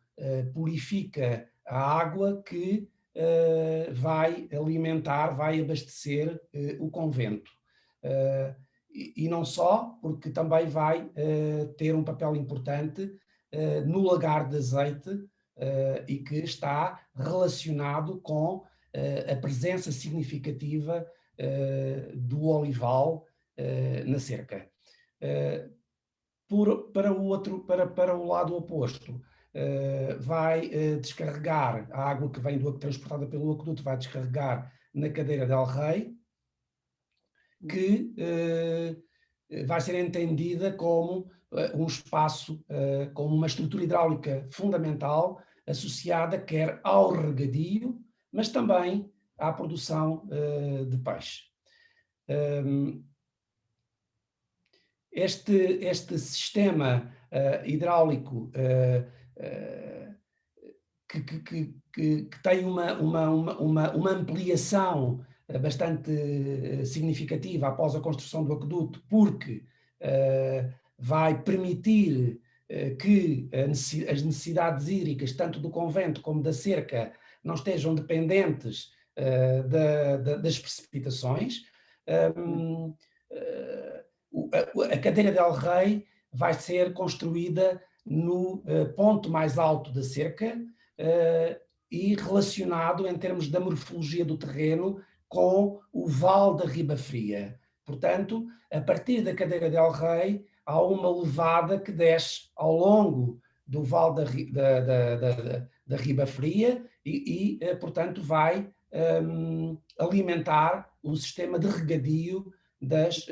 purifica a água que vai alimentar, vai abastecer o convento. E não só, porque também vai ter um papel importante no lagar de azeite e que está relacionado com a presença significativa do olival na cerca. Para o lado oposto, vai descarregar a água que vem transportada pelo aqueduto, vai descarregar na Cadeira del Rei, que vai ser entendida como um espaço, como uma estrutura hidráulica fundamental, associada quer ao regadio, mas também à produção de peixe. Este sistema hidráulico que tem uma ampliação bastante significativa após a construção do aqueduto, porque vai permitir que as necessidades hídricas, tanto do convento como da cerca, não estejam dependentes das precipitações. A Cadeira del Rei vai ser construída no ponto mais alto da cerca e relacionado, em termos da morfologia do terreno, com o Vale da Riba Fria. Portanto, a partir da Cadeira del Rei, há uma levada que desce ao longo do Vale da Riba Fria e portanto, vai alimentar o sistema de regadio das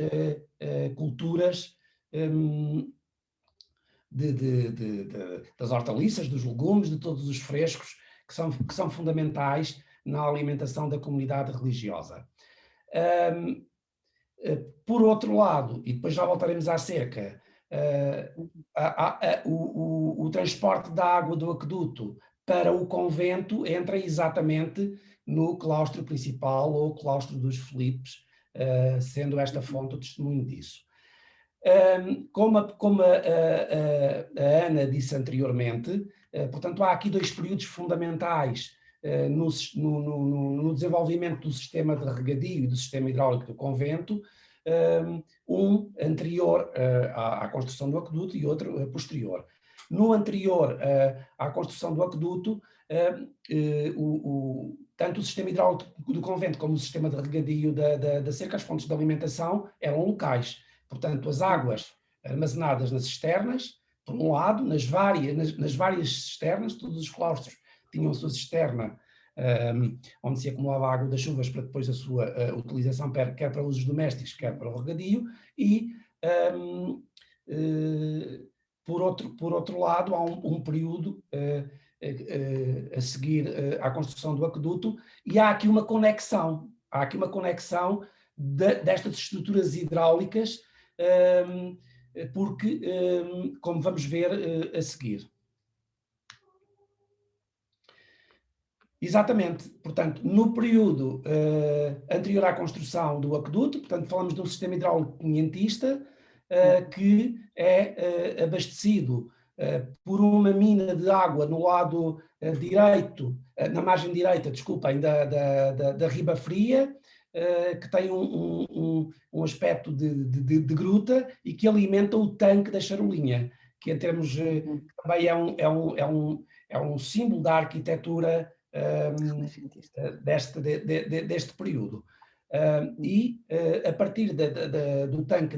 culturas das hortaliças, dos legumes, de todos os frescos que são fundamentais na alimentação da comunidade religiosa. Por outro lado, e depois já voltaremos à cerca, o transporte da água do aqueduto para o convento entra exatamente no claustro principal ou claustro dos Filipes, sendo esta fonte o testemunho disso. Como a Ana disse anteriormente, portanto, há aqui dois períodos fundamentais no desenvolvimento do sistema de regadio e do sistema hidráulico do convento, um anterior à construção do aqueduto e outro posterior. No anterior à construção do aqueduto, tanto o sistema hidráulico do convento como o sistema de regadio da cerca, as fontes de alimentação, eram locais. Portanto, as águas armazenadas nas cisternas, por um lado, nas várias cisternas, todos os claustros tinham a sua cisterna, onde se acumulava a água das chuvas para depois a sua utilização, quer para usos domésticos, quer para o regadio, e por outro lado, há um período a seguir à construção do aqueduto, e há aqui uma conexão destas estruturas hidráulicas, porque, como vamos ver a seguir. Exatamente, portanto, no período anterior à construção do aqueduto, portanto, falamos de um sistema hidráulico quinhentista que é abastecido por uma mina de água no lado direito, na margem direita, desculpem, da Riba Fria, que tem um aspecto de gruta e que alimenta o tanque da Charolinha, que em termos também é um símbolo da arquitetura deste período. E a partir do tanque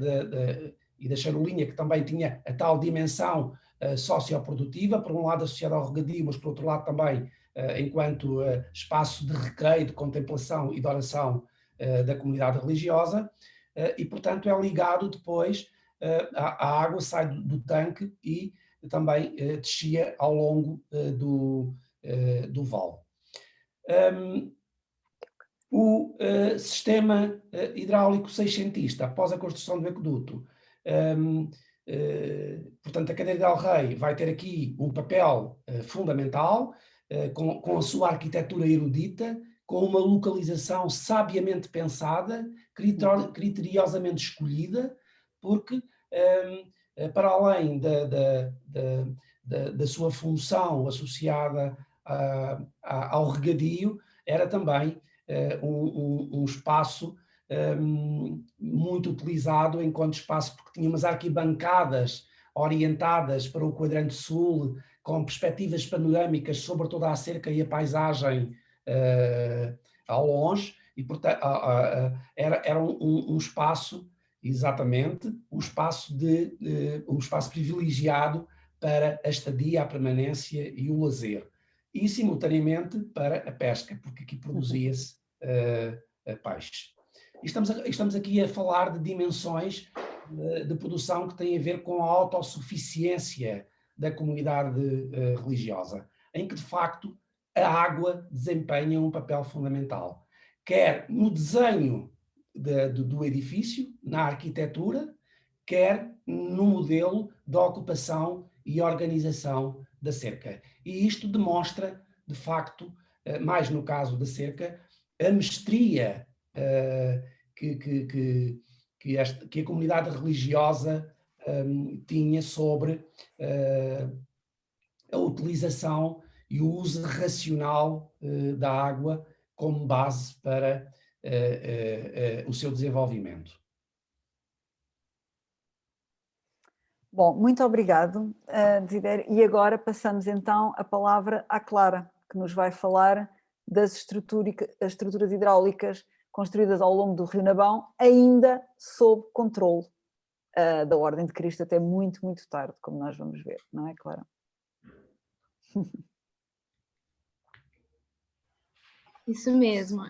e da Charolinha, que também tinha a tal dimensão socioprodutiva, por um lado associada ao regadio, mas por outro lado também enquanto espaço de recreio, de contemplação e de oração da comunidade religiosa, e portanto é ligado depois a água sai do tanque e também descia ao longo do vale. O sistema hidráulico seiscentista, após a construção do aqueduto, portanto, a Cadeira del Rei vai ter aqui um papel fundamental, com a sua arquitetura erudita, com uma localização sabiamente pensada, criteriosamente escolhida, porque para além da sua função associada ao regadio, era também um espaço muito utilizado enquanto espaço, porque tinha umas arquibancadas orientadas para o quadrante sul, com perspectivas panorâmicas sobre toda a cerca e a paisagem ao longe, e portanto era um espaço, exatamente, um espaço privilegiado para a estadia, a permanência e o lazer, e simultaneamente para a pesca, porque aqui produzia-se peixe. Estamos aqui a falar de dimensões de produção que têm a ver com a autossuficiência da comunidade religiosa, em que de facto a água desempenha um papel fundamental, quer no desenho do edifício, na arquitetura, quer no modelo de ocupação e organização da cerca. E isto demonstra, de facto, mais no caso da cerca, a mestria que a comunidade religiosa tinha sobre a utilização e o uso racional da água como base para o seu desenvolvimento. Bom, muito obrigado, Desidério. E agora passamos então a palavra à Clara, que nos vai falar das estruturas hidráulicas construídas ao longo do Rio Nabão, ainda sob controle da Ordem de Cristo, até muito, muito tarde, como nós vamos ver, não é, Clara? Isso mesmo.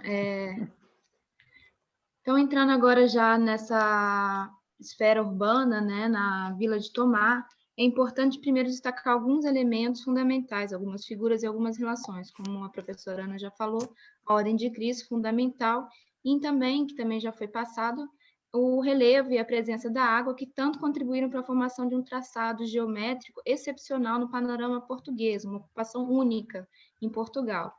Então, entrando agora já nessa esfera urbana, né, na Vila de Tomar, é importante primeiro destacar alguns elementos fundamentais, algumas figuras e algumas relações, como a professora Ana já falou, a Ordem de Cristo, fundamental, e também, que também já foi passado, o relevo e a presença da água, que tanto contribuíram para a formação de um traçado geométrico excepcional no panorama português, uma ocupação única em Portugal.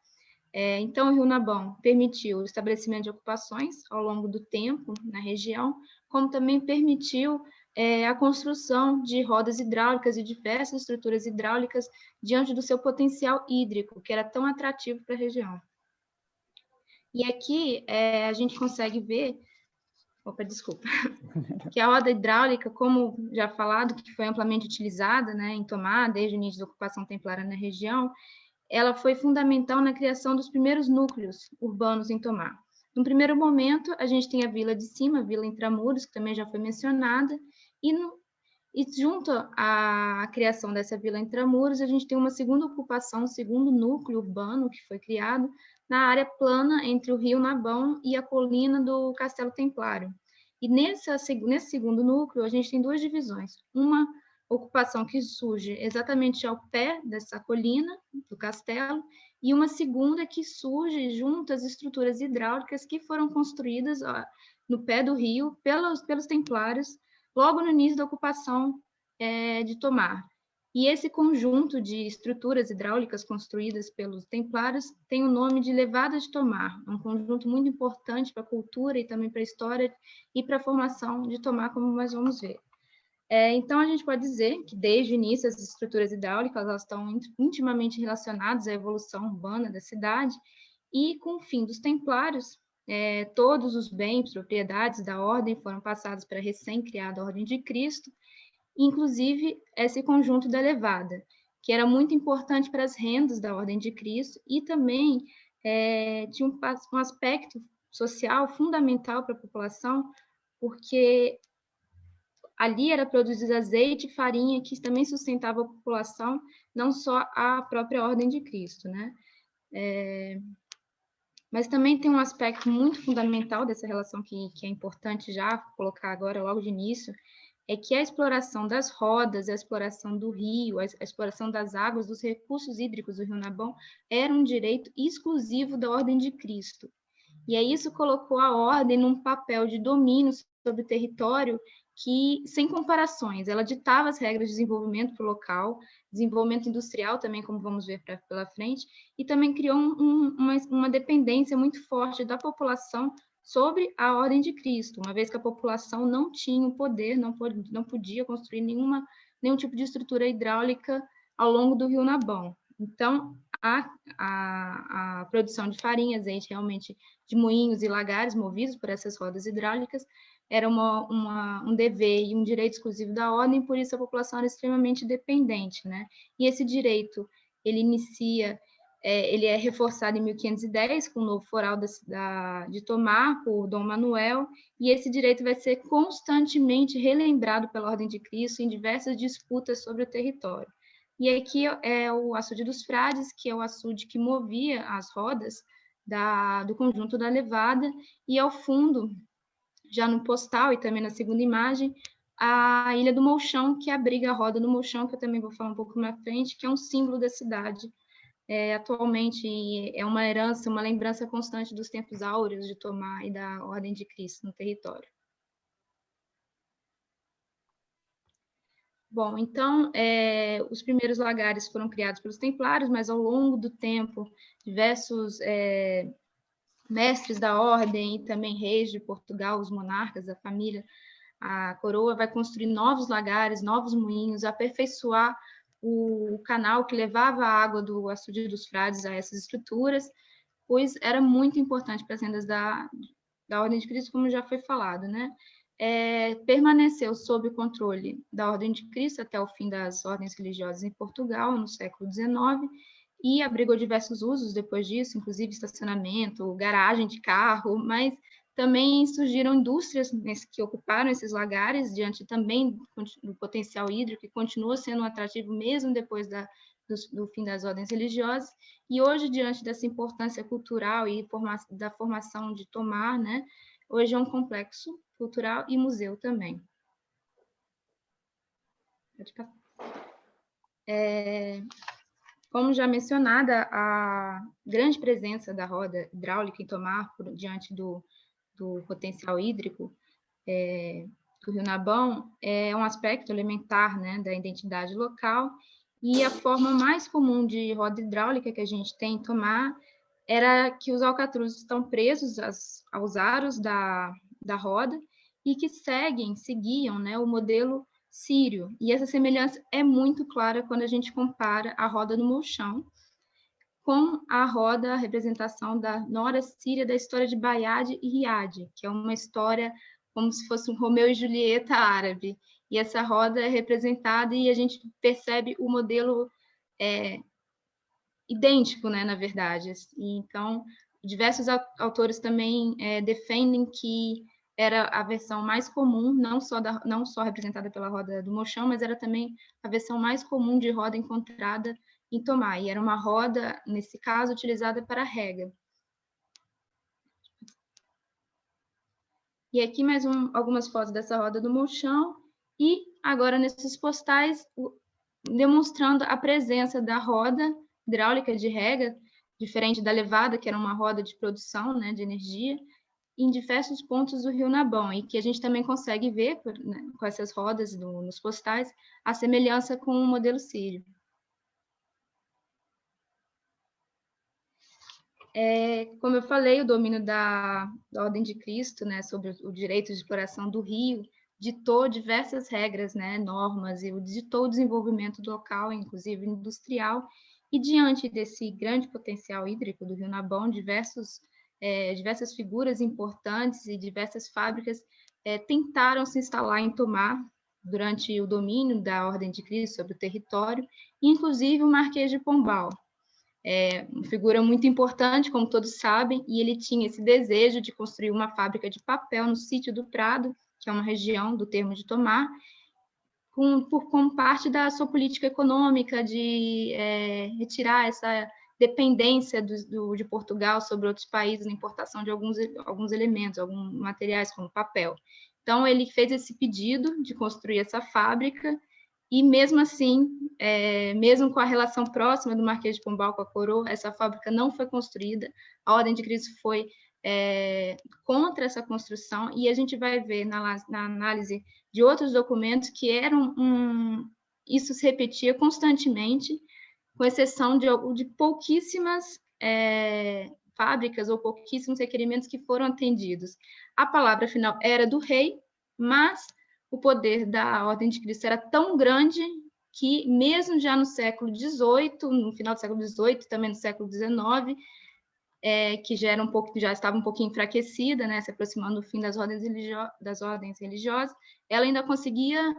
Então, o Rio Nabão permitiu o estabelecimento de ocupações ao longo do tempo na região, como também permitiu a construção de rodas hidráulicas e diversas estruturas hidráulicas diante do seu potencial hídrico, que era tão atrativo para a região. E aqui a gente consegue ver, que a roda hidráulica, como já falado, que foi amplamente utilizada, né, em Tomar, desde o início da ocupação templária na região, ela foi fundamental na criação dos primeiros núcleos urbanos em Tomar. No primeiro momento, a gente tem a Vila de Cima, a Vila Intramuros, que também já foi mencionada, e junto à criação dessa Vila Intramuros, a gente tem uma segunda ocupação, um segundo núcleo urbano que foi criado na área plana entre o Rio Nabão e a colina do Castelo Templário. E nesse segundo núcleo, a gente tem duas divisões. Uma ocupação que surge exatamente ao pé dessa colina do castelo, e uma segunda que surge junto às estruturas hidráulicas que foram construídas no pé do rio pelos templários, logo no início da ocupação de Tomar. E esse conjunto de estruturas hidráulicas construídas pelos templários tem o nome de Levada de Tomar, um conjunto muito importante para a cultura e também para a história e para a formação de Tomar, como nós vamos ver. Então, a gente pode dizer que, desde o início, as estruturas hidráulicas elas estão intimamente relacionadas à evolução urbana da cidade, e, com o fim dos templários, todos os bens, propriedades da ordem foram passados para a recém-criada Ordem de Cristo, inclusive esse conjunto da levada, que era muito importante para as rendas da Ordem de Cristo, e também tinha um aspecto social fundamental para a população, porque ali era produzido azeite e farinha, que também sustentava a população, não só a própria Ordem de Cristo, né? Mas também tem um aspecto muito fundamental dessa relação que é importante já colocar agora, logo de início, é que a exploração das rodas, a exploração do rio, a exploração das águas, dos recursos hídricos do Rio Nabão, era um direito exclusivo da Ordem de Cristo. E aí isso colocou a Ordem num papel de domínio sobre o território que, sem comparações, ela ditava as regras de desenvolvimento para o local, desenvolvimento industrial também, como vamos ver pela frente, e também criou uma dependência muito forte da população sobre a Ordem de Cristo, uma vez que a população não tinha o poder, não podia construir nenhum tipo de estrutura hidráulica ao longo do Rio Nabão. Então, a produção de farinha, azeite, realmente de moinhos e lagares movidos por essas rodas hidráulicas era um dever e um direito exclusivo da Ordem, por isso a população era extremamente dependente, né? E esse direito, ele é reforçado em 1510 com o novo foral de Tomar, por Dom Manuel, e esse direito vai ser constantemente relembrado pela Ordem de Cristo em diversas disputas sobre o território. E aqui é o açude dos Frades, que é o açude que movia as rodas do conjunto da Levada, e ao fundo, já no postal e também na segunda imagem, a Ilha do Molchão, que abriga a roda do Molchão, que eu também vou falar um pouco mais frente, que é um símbolo da cidade. Atualmente é uma herança, uma lembrança constante dos tempos áureos de Tomar e da Ordem de Cristo no território. Bom, então, os primeiros lagares foram criados pelos templários, mas ao longo do tempo, diversos mestres da ordem e também reis de Portugal, os monarcas, a família, a coroa vai construir novos lagares, novos moinhos, aperfeiçoar o canal que levava a água do açude dos Frades a essas estruturas, pois era muito importante para as rendas da Ordem de Cristo, como já foi falado, né? Permaneceu sob o controle da Ordem de Cristo até o fim das ordens religiosas em Portugal, no século XIX, e abrigou diversos usos depois disso, inclusive estacionamento, garagem de carro, mas também surgiram indústrias que ocuparam esses lagares, diante também do potencial hídrico, que continua sendo um atrativo mesmo depois do fim das ordens religiosas, e hoje, diante dessa importância cultural e da formação de Tomar, né, hoje é um complexo cultural e museu também. Como já mencionada, a grande presença da roda hidráulica em Tomar, diante do potencial hídrico do Rio Nabão, é um aspecto elementar, né, da identidade local, e a forma mais comum de roda hidráulica que a gente tem em Tomar era que os alcatruzes estão presos aos aros da roda e que seguiam, né, o modelo sírio. E essa semelhança é muito clara quando a gente compara a roda do Molchão com a roda, a representação da nora síria da história de Bayard e Riad, que é uma história como se fosse um Romeu e Julieta árabe. E essa roda é representada e a gente percebe o modelo idêntico, né, na verdade. E, então, diversos autores também defendem que era a versão mais comum, não só representada pela roda do Molchão, mas era também a versão mais comum de roda encontrada em Tomar, e era uma roda, nesse caso, utilizada para rega. E aqui mais algumas fotos dessa roda do Molchão, e agora nesses postais, demonstrando a presença da roda hidráulica de rega, diferente da levada, que era uma roda de produção, né, de energia, em diversos pontos do Rio Nabão, e que a gente também consegue ver, né, com essas rodas nos postais, a semelhança com o modelo sírio. Como eu falei, o domínio da Ordem de Cristo, né, sobre o direito de exploração do rio, ditou diversas regras, né, normas, e ditou o desenvolvimento do local, inclusive industrial, e diante desse grande potencial hídrico do Rio Nabão, diversas figuras importantes e diversas fábricas tentaram se instalar em Tomar durante o domínio da Ordem de Cristo sobre o território, inclusive o Marquês de Pombal, uma figura muito importante, como todos sabem, e ele tinha esse desejo de construir uma fábrica de papel no sítio do Prado, que é uma região do termo de Tomar, como parte da sua política econômica de retirar essa dependência de Portugal sobre outros países na importação de alguns elementos, alguns materiais, como papel. Então, ele fez esse pedido de construir essa fábrica, e mesmo assim, mesmo com a relação próxima do Marquês de Pombal com a coroa, essa fábrica não foi construída, a Ordem de Cristo foi contra essa construção, e a gente vai ver na análise de outros documentos que isso se repetia constantemente, com exceção de pouquíssimas fábricas ou pouquíssimos requerimentos que foram atendidos. A palavra final era do rei, mas o poder da Ordem de Cristo era tão grande que, mesmo já no século XVIII, no final do século XVIII, também no século XIX, que já estava um pouquinho enfraquecida, né, se aproximando do fim das ordens religiosas, ela ainda conseguia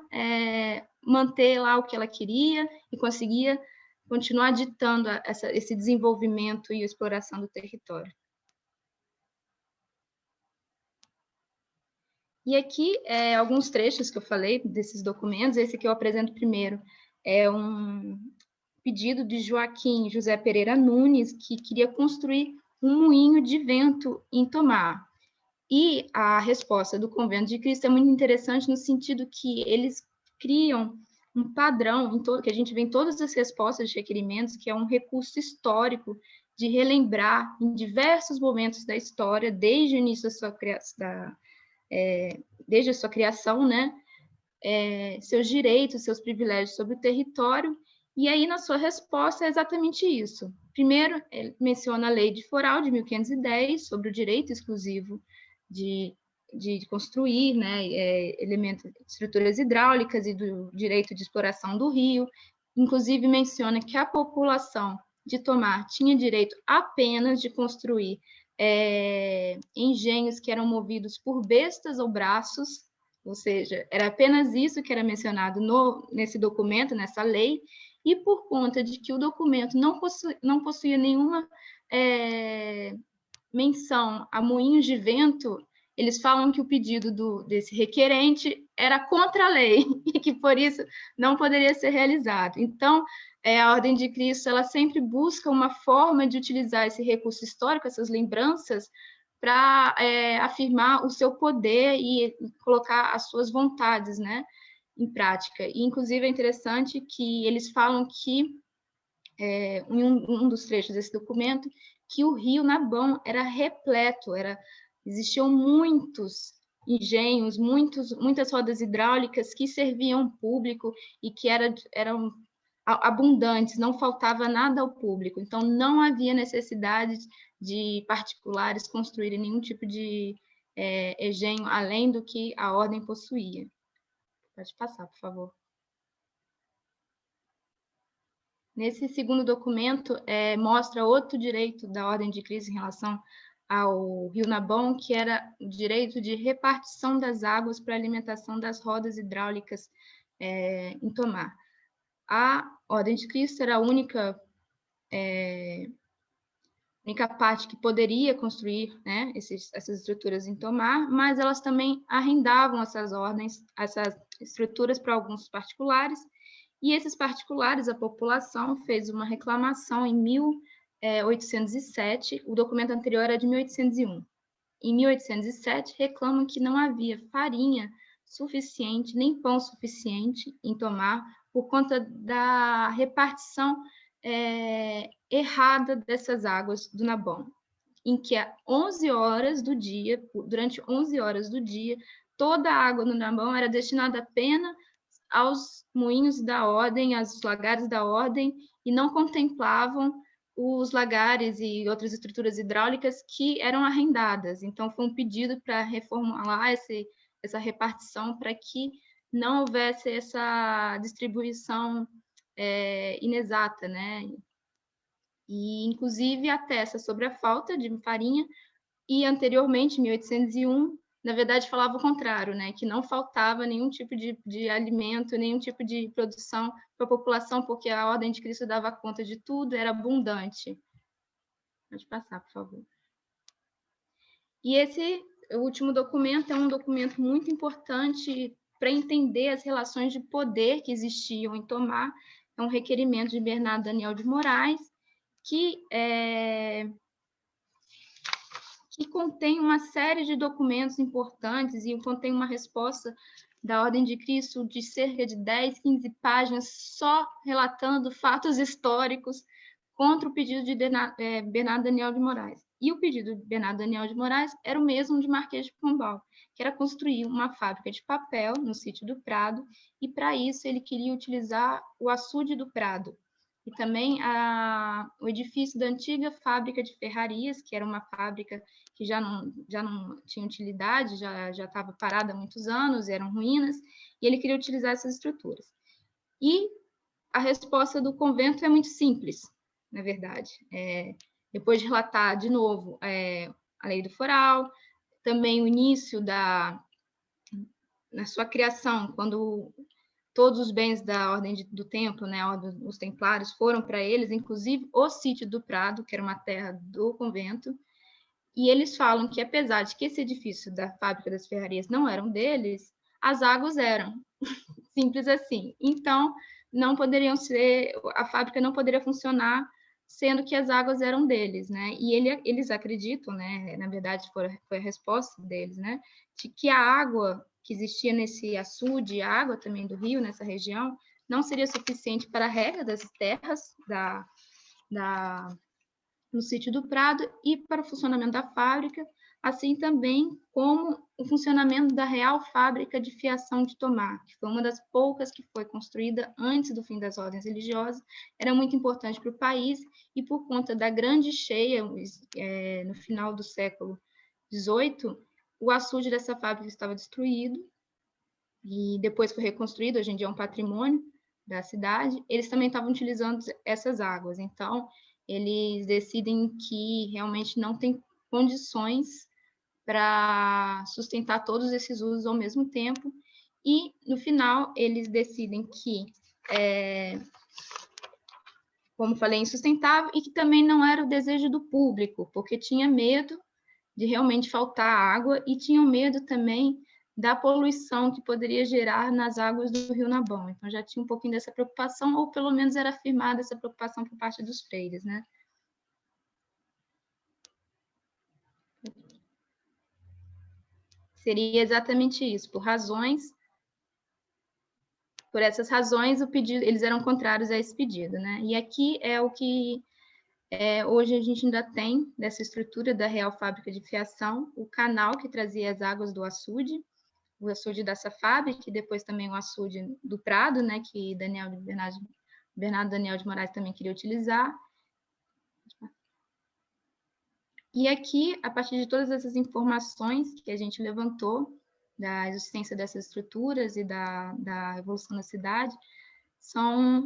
manter lá o que ela queria e conseguia continuar ditando esse desenvolvimento e a exploração do território. E aqui, alguns trechos que eu falei desses documentos. Esse que eu apresento primeiro é um pedido de Joaquim José Pereira Nunes, que queria construir um moinho de vento em Tomar. E a resposta do Convento de Cristo é muito interessante no sentido que eles criam um padrão, que a gente vê em todas as respostas de requerimentos, que é um recurso histórico de relembrar em diversos momentos da história, desde o início desde a sua criação, né, seus direitos, seus privilégios sobre o território. E aí, na sua resposta, é exatamente isso. Primeiro, ele menciona a Lei de Foral, de 1510, sobre o direito exclusivo de construir, né, estruturas hidráulicas e do direito de exploração do rio. Inclusive, menciona que a população de Tomar tinha direito apenas de construir engenhos que eram movidos por bestas ou braços, ou seja, era apenas isso que era mencionado nesse documento, nessa lei, e por conta de que o documento não possuía nenhuma menção a moinhos de vento, eles falam que o pedido desse requerente era contra a lei e que, por isso, não poderia ser realizado. Então, a Ordem de Cristo ela sempre busca uma forma de utilizar esse recurso histórico, essas lembranças, para afirmar o seu poder e colocar as suas vontades, né, em prática. E, inclusive, é interessante que eles falam que, em um dos trechos desse documento, que o rio Nabão era repleto, existiam muitos engenhos, muitas rodas hidráulicas que serviam ao público e que eram abundantes, não faltava nada ao público. Então, não havia necessidade de particulares construírem nenhum tipo de engenho além do que a ordem possuía. Pode passar, por favor. Nesse segundo documento, mostra outro direito da Ordem de Cristo em relação ao rio Nabão, que era o direito de repartição das águas para a alimentação das rodas hidráulicas em Tomar. A Ordem de Cristo era a única parte que poderia construir, né, essas estruturas em Tomar, mas elas também arrendavam essas estruturas para alguns particulares, e esses particulares, a população, fez uma reclamação em 1807, o documento anterior era de 1801. Em 1807, reclamam que não havia farinha suficiente, nem pão suficiente em Tomar, por conta da repartição errada dessas águas do Nabão, em que durante 11 horas do dia, toda a água do Nabão era destinada apenas aos moinhos da ordem, aos lagares da ordem, e não contemplavam os lagares e outras estruturas hidráulicas que eram arrendadas. Então, foi um pedido para reformular essa repartição para que não houvesse essa distribuição inexata, né? E, inclusive, atesta sobre a falta de farinha, e anteriormente, em 1801, na verdade, falava o contrário, né? Que não faltava nenhum tipo de alimento, nenhum tipo de produção para a população, porque a Ordem de Cristo dava conta de tudo, era abundante. Pode passar, por favor. E esse último documento é um documento muito importante para entender as relações de poder que existiam em Tomar. É um requerimento de Bernardo Daniel de Moraes, que que contém uma série de documentos importantes e contém uma resposta da Ordem de Cristo de cerca de 10, 15 páginas só relatando fatos históricos contra o pedido de Bernardo Daniel de Moraes. E o pedido de Bernardo Daniel de Moraes era o mesmo de Marquês de Pombal, que era construir uma fábrica de papel no sítio do Prado, e para isso ele queria utilizar o açude do Prado, e também o edifício da antiga fábrica de ferrarias, que era uma fábrica que já não tinha utilidade, já estava parada há muitos anos, eram ruínas, e ele queria utilizar essas estruturas. E a resposta do convento é muito simples, na verdade. Depois de relatar, de novo, a Lei do Foral, também o início na sua criação, quando todos os bens da Ordem do Templo, né, os templários, foram para eles, inclusive o sítio do Prado, que era uma terra do convento, e eles falam que, apesar de que esse edifício da Fábrica das Ferrarias não eram deles, as águas eram. Simples assim. Então, a fábrica não poderia funcionar sendo que as águas eram deles, né? E eles acreditam, né? Na verdade, foi a resposta deles, né? De que a água que existia nesse açude, a água também do rio, nessa região, não seria suficiente para a rega das terras no sítio do Prado e para o funcionamento da fábrica, assim também como o funcionamento da Real Fábrica de Fiação de Tomar, que foi uma das poucas que foi construída antes do fim das ordens religiosas, era muito importante para o país, e por conta da grande cheia no final do século XVIII, o açude dessa fábrica estava destruído, e depois foi reconstruído, hoje em dia é um patrimônio da cidade. Eles também estavam utilizando essas águas, então eles decidem que realmente não tem condições para sustentar todos esses usos ao mesmo tempo, e no final eles decidem que, como falei, insustentável, e que também não era o desejo do público, porque tinha medo de realmente faltar água, e tinham medo também da poluição que poderia gerar nas águas do Rio Nabão. Então já tinha um pouquinho dessa preocupação, ou pelo menos era afirmada essa preocupação por parte dos freires, né? Seria exatamente isso, por essas razões, o pedido, eles eram contrários a esse pedido, né? E aqui é o que hoje a gente ainda tem dessa estrutura da Real Fábrica de Fiação, o canal que trazia as águas do açude, o açude dessa fábrica, e depois também o açude do Prado, né, que Bernardo Daniel de Moraes também queria utilizar. E aqui, a partir de todas essas informações que a gente levantou, da existência dessas estruturas e da evolução da cidade,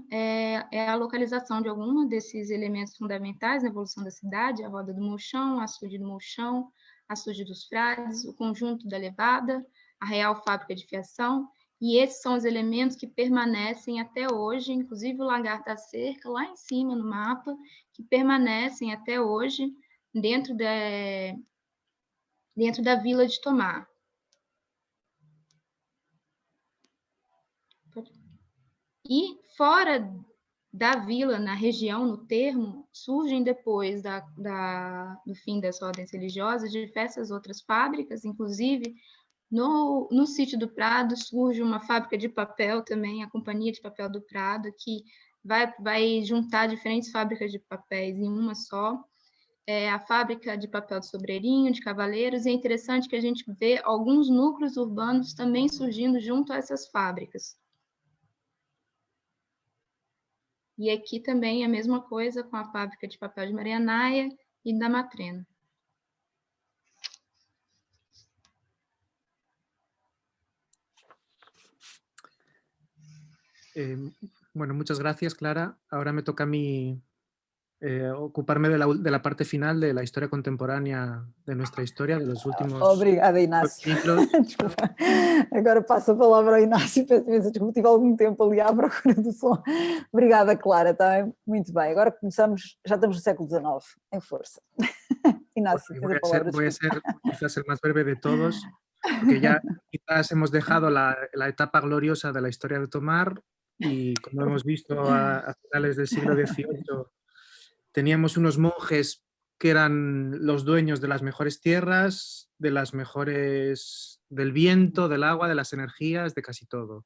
é a localização de alguns desses elementos fundamentais na evolução da cidade: a Roda do Molchão, a Açude do Molchão, a Açude dos Frades, o Conjunto da Levada, a Real Fábrica de Fiação, e esses são os elementos que permanecem até hoje, inclusive o Lagar da Cerca, lá em cima no mapa, que permanecem até hoje dentro da Vila de Tomar. E fora da vila, na região, no termo, surgem depois do fim das ordens religiosas diversas outras fábricas, inclusive no sítio do Prado surge uma fábrica de papel também, a Companhia de Papel do Prado, que vai juntar diferentes fábricas de papéis em uma só. A fábrica de papel de Sobreirinho, de Cavaleiros, e é interessante que a gente vê alguns núcleos urbanos também surgindo junto a essas fábricas. E aqui também a mesma coisa com a fábrica de papel de Marianaia e da Matrena. Bueno, muchas gracias, Clara. Ahora me toca a mí ocuparme de la parte final de la historia contemporánea de nuestra historia, de los últimos... Obrigada, Inácio. Desculpa, agora passo a palavra ao Inácio, peço imensa desculpa, tive algum tempo ali à procura do som. Obrigada, Clara, está muito bem. Agora começamos, já estamos no século XIX, em força. Inácio, voy a ser quizás el más breve de todos, porque ya quizás hemos dejado la etapa gloriosa de la historia de Tomar, y como hemos visto a finales del siglo XVIII, teníamos unos monjes que eran los dueños de las mejores tierras, del viento, del agua, de las energías, de casi todo.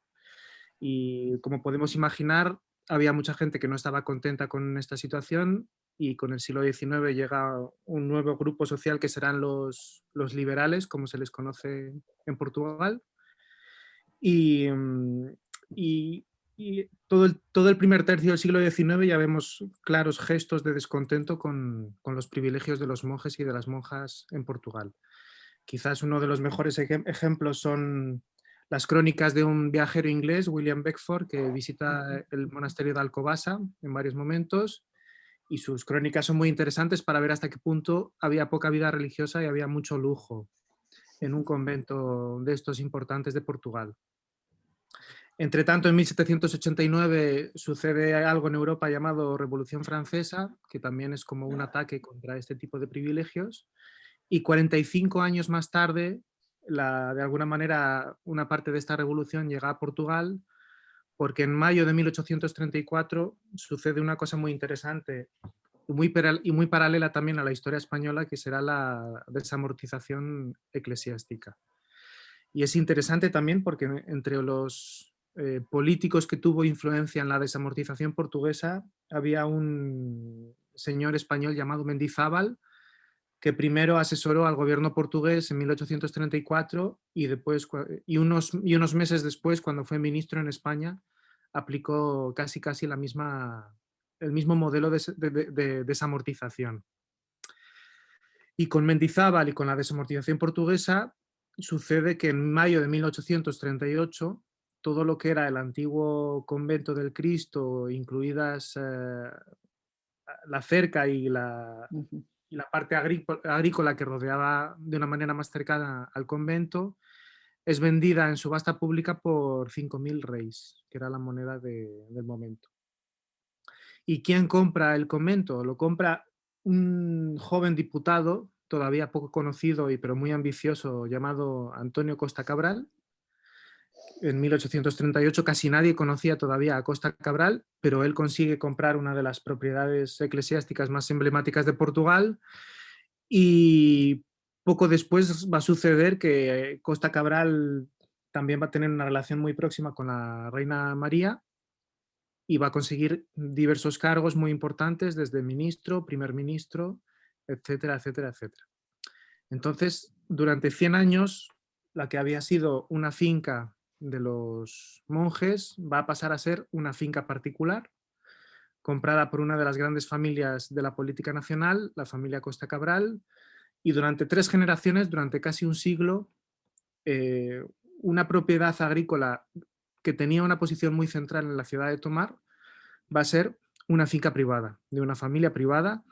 Y como podemos imaginar, había mucha gente que no estaba contenta con esta situación, y con el siglo XIX llega un nuevo grupo social que serán los liberales, como se les conoce en Portugal. Y, y- y todo el primer tercio del siglo XIX ya vemos claros gestos de descontento con los privilegios de los monjes y de las monjas en Portugal. Quizás uno de los mejores ejemplos son las crónicas de un viajero inglés, William Beckford, que visita el monasterio de Alcobaça en varios momentos, y sus crónicas son muy interesantes para ver hasta qué punto había poca vida religiosa y había mucho lujo en un convento de estos importantes de Portugal. Entre tanto, en 1789 sucede algo en Europa llamado Revolución Francesa, que también es como un ataque contra este tipo de privilegios, y 45 años más tarde, de alguna manera, una parte de esta revolución llega a Portugal, porque en mayo de 1834 sucede una cosa muy interesante y muy paralela también a la historia española, que será la desamortización eclesiástica. Y es interesante también porque entre los políticos que tuvo influencia en la desamortización portuguesa había un señor español llamado Mendizábal, que primero asesoró al gobierno portugués en 1834 y, unos meses después, cuando fue ministro en España, aplicó casi el mismo modelo de desamortización. Y con Mendizábal y con la desamortización portuguesa sucede que en mayo de 1838 todo lo que era el antiguo convento del Cristo, incluidas la cerca y la parte agrícola que rodeaba de una manera más cercana al convento, es vendida en subasta pública por 5.000 reis, que era la moneda del momento. ¿Y quién compra el convento? Lo compra un joven diputado, todavía poco conocido pero muy ambicioso, llamado Antonio Costa Cabral. En 1838 casi nadie conocía todavía a Costa Cabral, pero él consigue comprar una de las propiedades eclesiásticas más emblemáticas de Portugal, y poco después va a suceder que Costa Cabral también va a tener una relación muy próxima con la reina María y va a conseguir diversos cargos muy importantes, desde ministro, primer ministro, etcétera, etcétera, etcétera. Entonces, durante 100 años, la que había sido una finca de los monjes va a pasar a ser una finca particular, comprada por una de las grandes familias de la política nacional, la familia Costa Cabral, y durante 3 generaciones, durante casi un siglo, una propiedad agrícola que tenía una posición muy central en la ciudad de Tomar va a ser una finca privada, de una familia privada,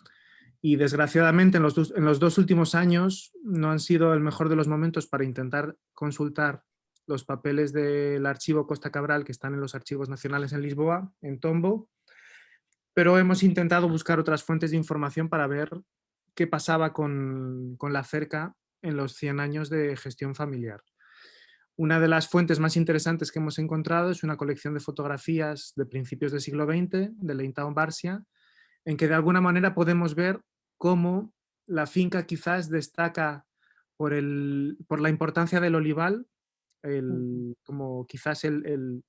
y desgraciadamente en los 2 últimos años no han sido el mejor de los momentos para intentar consultar los papeles del archivo Costa Cabral, que están en los archivos nacionales en Lisboa, en Tombo, pero hemos intentado buscar otras fuentes de información para ver qué pasaba con la cerca en los 100 años de gestión familiar. Una de las fuentes más interesantes que hemos encontrado es una colección de fotografías de principios del siglo XX, de Leintão Bárcia, en que de alguna manera podemos ver cómo la finca quizás destaca por la importancia del olival, como quizás el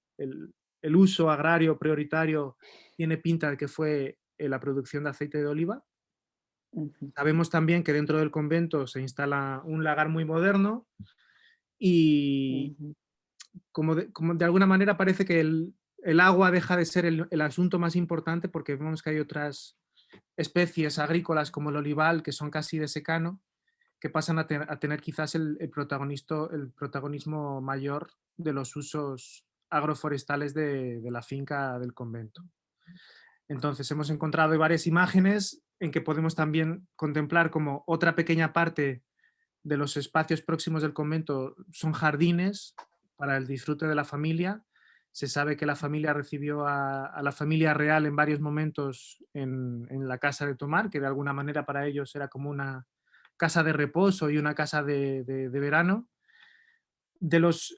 uso agrario prioritario tiene pinta de que fue la producción de aceite de oliva. Sabemos también que dentro del convento se instala un lagar muy moderno y como de alguna manera parece que el agua deja de ser el asunto más importante, porque vemos que hay otras especies agrícolas como el olival, que son casi de secano, que pasan a tener quizás el protagonismo mayor de los usos agroforestales de la finca del convento. Entonces hemos encontrado varias imágenes en que podemos también contemplar como otra pequeña parte de los espacios próximos del convento son jardines para el disfrute de la familia. Se sabe que la familia recibió a la familia real en varios momentos en la casa de Tomar, que de alguna manera para ellos era como una casa de reposo y una casa de verano. De los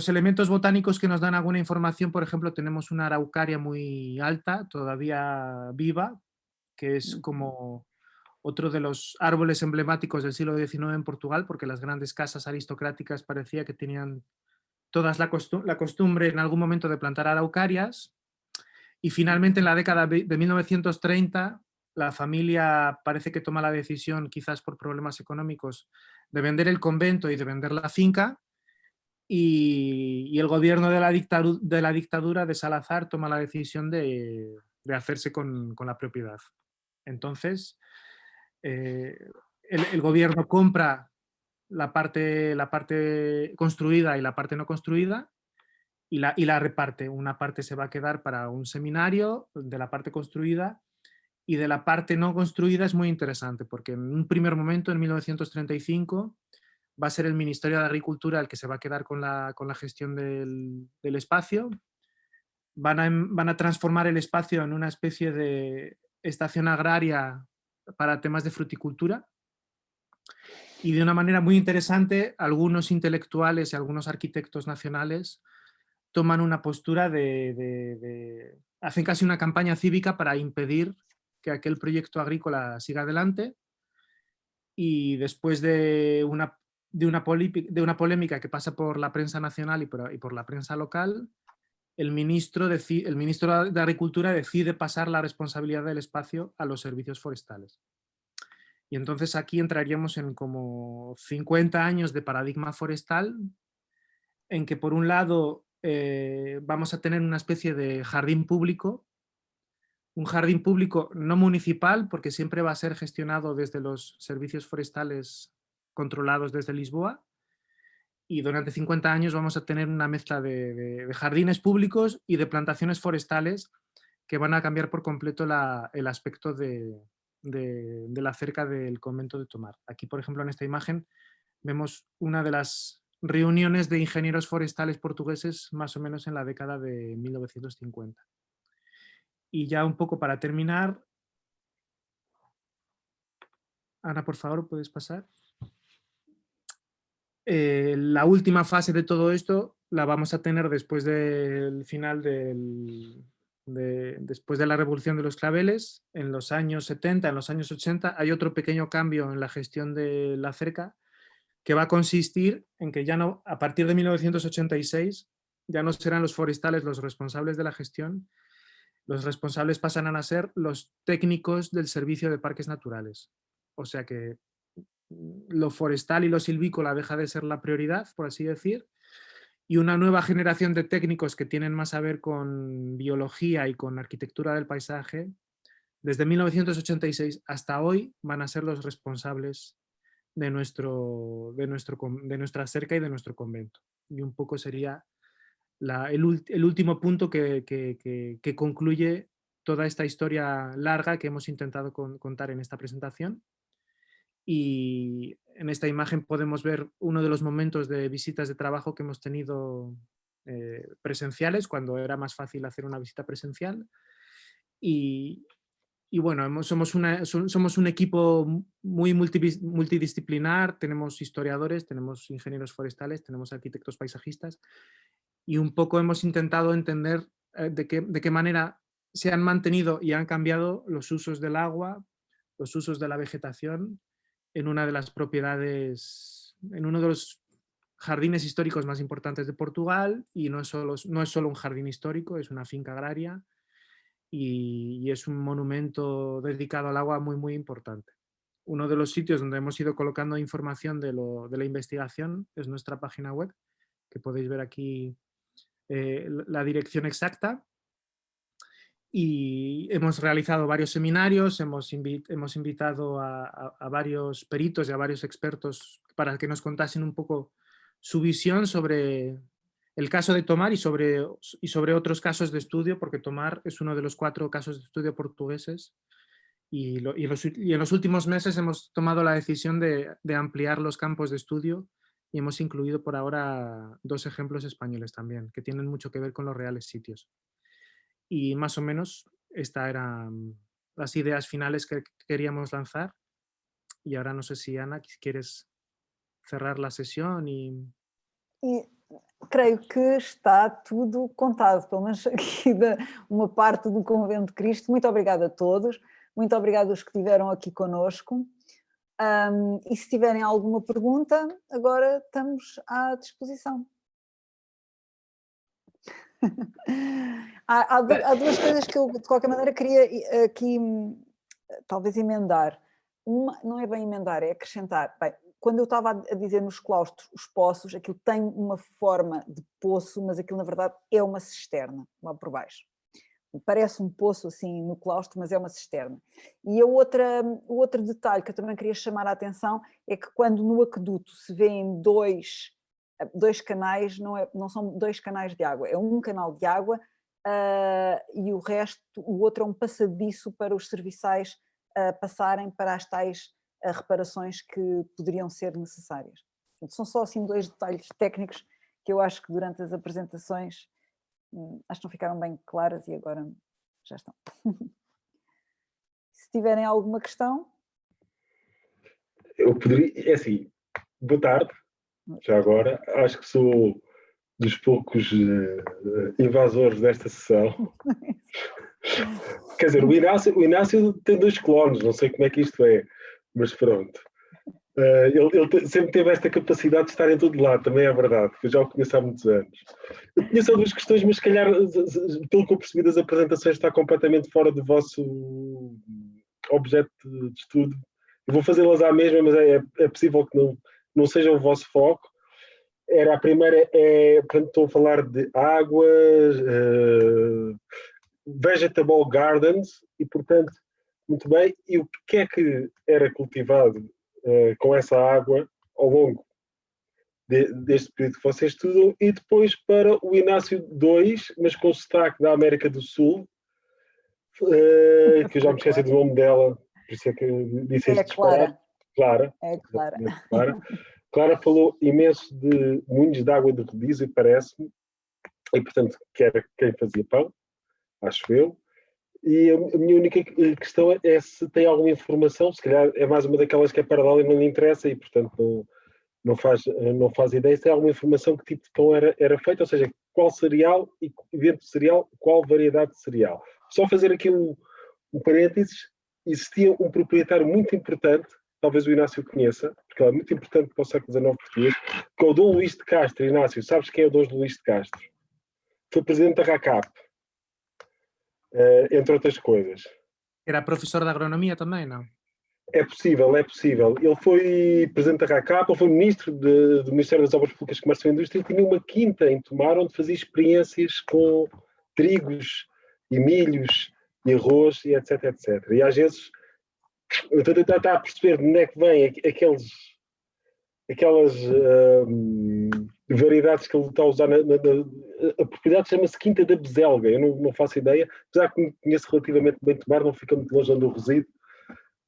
elementos botánicos que nos dan alguna información, por ejemplo, tenemos una araucaria muy alta, todavía viva, que es como otro de los árboles emblemáticos del siglo XIX en Portugal, porque las grandes casas aristocráticas parecía que tenían todas la costumbre en algún momento de plantar araucarias, y finalmente en la década de 1930 la familia parece que toma la decisión, quizás por problemas económicos, de vender el convento y de vender la finca, y el gobierno de la dictadura de Salazar toma la decisión de hacerse con la propiedad. Entonces, el gobierno compra la parte construida y la parte no construida y la reparte. Una parte se va a quedar para un seminario de la parte construida, y de la parte no construida es muy interesante porque en un primer momento, en 1935, va a ser el Ministerio de Agricultura el que se va a quedar con la gestión del espacio. Van a transformar el espacio en una especie de estación agraria para temas de fruticultura, y de una manera muy interesante algunos intelectuales y algunos arquitectos nacionales toman una postura hacen casi una campaña cívica para impedir que aquel proyecto agrícola siga adelante, y después de una polémica que pasa por la prensa nacional y por la prensa local, el ministro de Agricultura decide pasar la responsabilidad del espacio a los servicios forestales. Y entonces aquí entraríamos en como 50 años de paradigma forestal, en que por un lado vamos a tener una especie de jardín público, un jardín público no municipal, porque siempre va a ser gestionado desde los servicios forestales controlados desde Lisboa, y durante 50 años vamos a tener una mezcla de jardines públicos y de plantaciones forestales que van a cambiar por completo el aspecto de la cerca del convento de Tomar. Aquí, por ejemplo, en esta imagen vemos una de las reuniones de ingenieros forestales portugueses más o menos en la década de 1950. Y ya un poco para terminar, Ana, por favor, ¿puedes pasar? La última fase de todo esto la vamos a tener después del final después de la Revolución de los Claveles, en los años 70, en los años 80, hay otro pequeño cambio en la gestión de la cerca, que va a consistir en que ya no, a partir de 1986, ya no serán los forestales los responsables de la gestión, los responsables pasarán a ser los técnicos del Servicio de Parques Naturales. O sea que lo forestal y lo silvícola deja de ser la prioridad, por así decir, y una nueva generación de técnicos que tienen más a ver con biología y con arquitectura del paisaje, desde 1986 hasta hoy van a ser los responsables de nuestra cerca y de nuestro convento. Y un poco sería el último punto que concluye toda esta historia larga que hemos intentado contar en esta presentación. Y en esta imagen podemos ver uno de los momentos de visitas de trabajo que hemos tenido presenciales, cuando era más fácil hacer una visita presencial. Y bueno, somos un equipo muy multidisciplinar, tenemos historiadores, tenemos ingenieros forestales, tenemos arquitectos paisajistas, y un poco hemos intentado entender de qué manera se han mantenido y han cambiado los usos del agua, los usos de la vegetación, en una de las propiedades, en uno de los jardines históricos más importantes de Portugal, y no es solo un jardín histórico, es una finca agraria y es un monumento dedicado al agua muy, muy importante. Uno de los sitios donde hemos ido colocando información de la investigación es nuestra página web, que podéis ver aquí la dirección exacta. Y hemos realizado varios seminarios, hemos invitado a varios peritos y a varios expertos para que nos contasen un poco su visión sobre el caso de Tomar y sobre otros casos de estudio, porque Tomar es uno de los 4 casos de estudio portugueses, y en los últimos meses hemos tomado la decisión de ampliar los campos de estudio, y hemos incluido por ahora 2 ejemplos españoles también, que tienen mucho que ver con los reales sitios. Y más o menos estas eran las ideas finales que queríamos lanzar. Y ahora no sé si, Ana, quieres cerrar la sesión E creio que está tudo contado, pelo menos aqui uma parte do Convento de Cristo. Muito obrigada a todos. Muito obrigada aos que estiveram aqui conosco. E se tiverem alguma pergunta, agora estamos à disposição. Há duas coisas que eu, de qualquer maneira, queria aqui talvez emendar. Uma, não é bem emendar, é acrescentar. Bem, quando eu estava a dizer nos claustros, os poços, aquilo tem uma forma de poço, mas aquilo na verdade é uma cisterna, lá por baixo. Parece um poço assim no claustro, mas é uma cisterna. E o outro detalhe que eu também queria chamar a atenção é que quando no aqueduto se vêem dois canais, não são dois canais de água, é um canal de água e o outro é um passadiço para os serviçais passarem para as tais reparações que poderiam ser necessárias. Portanto, são só assim dois detalhes técnicos que eu acho que durante as apresentações acho que não ficaram bem claras e agora já estão. Se tiverem alguma questão... Eu poderia... É assim, boa tarde, já agora. Acho que sou dos poucos invasores desta sessão. Quer dizer, o Inácio tem 2 clones, não sei como é que isto é, mas pronto. Ele sempre teve esta capacidade de estar em todo lado, também é verdade, que eu já o conheço há muitos anos. Eu conheço algumas questões, mas se calhar, pelo que eu percebi das apresentações, está completamente fora do vosso objeto de estudo. Eu vou fazê-las à mesma, mas é possível que não seja o vosso foco. A primeira portanto, estou a falar de águas, vegetable gardens, e portanto, muito bem, e o que é que era cultivado com essa água ao longo deste período que vocês estudam, e depois para o Inácio 2, mas com destaque da América do Sul, que eu já me esqueci do nome dela, por isso é que disse este disparate. Clara. É Clara. Clara falou imenso de moinhos de água de rodízio, parece-me, e portanto que era quem fazia pão, acho eu. E a minha única questão é se tem alguma informação, se calhar é mais uma daquelas que é paralela e não lhe interessa e portanto não faz ideia, se tem alguma informação que tipo de pão era feito, ou seja, qual cereal e dentro do cereal, qual variedade de cereal. Só fazer aqui um parênteses, existia um proprietário muito importante, talvez o Inácio conheça, porque ele é muito importante para o século XIX português, que é o Dom Luís de Castro. Inácio, sabes quem é o Dom Luís de Castro? Foi presidente da RACAP. Entre outras coisas. Era professor de agronomia também, não? É possível. Ele foi presidente da RACAP, ele foi ministro do Ministério das Obras Públicas, Comércio e Indústria e tinha uma quinta em Tomar onde fazia experiências com trigos e milhos e arroz e etc, etc. E às vezes eu estou a tentar perceber de onde é que vem aquelas variedades que ele está a usar. A propriedade chama-se Quinta da Bezelga, eu não faço ideia, apesar que conheço relativamente bem Tomar, não fica muito longe onde eu resido,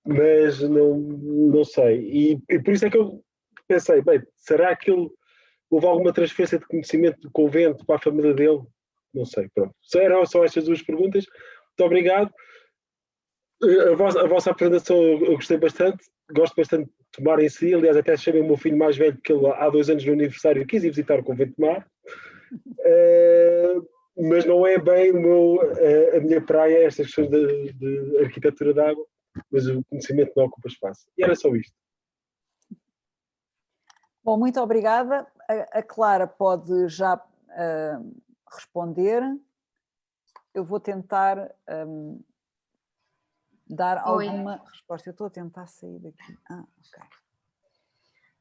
mas não sei. E por isso é que eu pensei, bem, será que houve alguma transferência de conhecimento do convento para a família dele? Não sei, pronto. Eram só estas 2 perguntas. Muito obrigado. A vossa apresentação eu gostei bastante, gosto bastante de Tomar em si, aliás até chamei o meu filho mais velho, porque ele há 2 anos no aniversário quis ir visitar o convento de Tomar, mas não é bem a minha praia, estas questões de arquitetura de água, mas o conhecimento não ocupa espaço. E era só isto. Bom, muito obrigada. A Clara pode já responder. Eu vou tentar... dar alguma resposta. Eu estou a tentar sair daqui. Ok.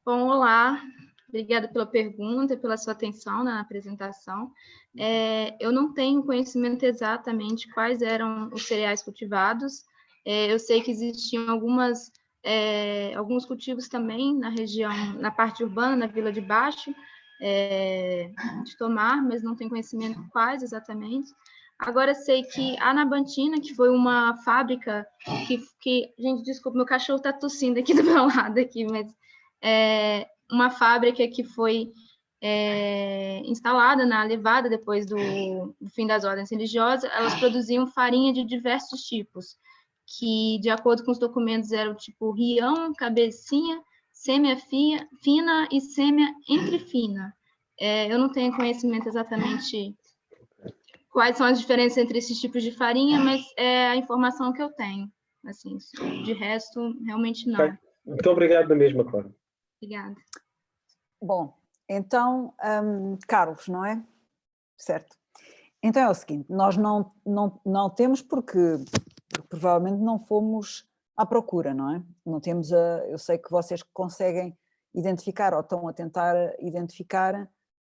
Bom, olá. Obrigada pela pergunta, pela sua atenção na apresentação. Eu não tenho conhecimento exatamente quais eram os cereais cultivados. Eu sei que existiam alguns cultivos também na região, na parte urbana, na Vila de Baixo, de Tomar, mas não tenho conhecimento quais exatamente. Agora sei que a Nabantina, que foi uma fábrica que gente, desculpa, meu cachorro está tossindo aqui do meu lado, aqui, mas uma fábrica que foi instalada na Levada depois do fim das ordens religiosas. Elas produziam farinha de diversos tipos, que, de acordo com os documentos, eram tipo rião, cabecinha, sêmia fina e sêmia entre fina. Eu não tenho conhecimento exatamente quais são as diferenças entre esses tipos de farinha, mas é a informação que eu tenho. Assim, de resto, realmente não. Okay. Muito obrigado da mesma, Clara. Obrigada. Bom, então, Carlos, não é? Certo. Então é o seguinte, nós não temos porque provavelmente não fomos à procura, não é? Não temos eu sei que vocês conseguem identificar ou estão a tentar identificar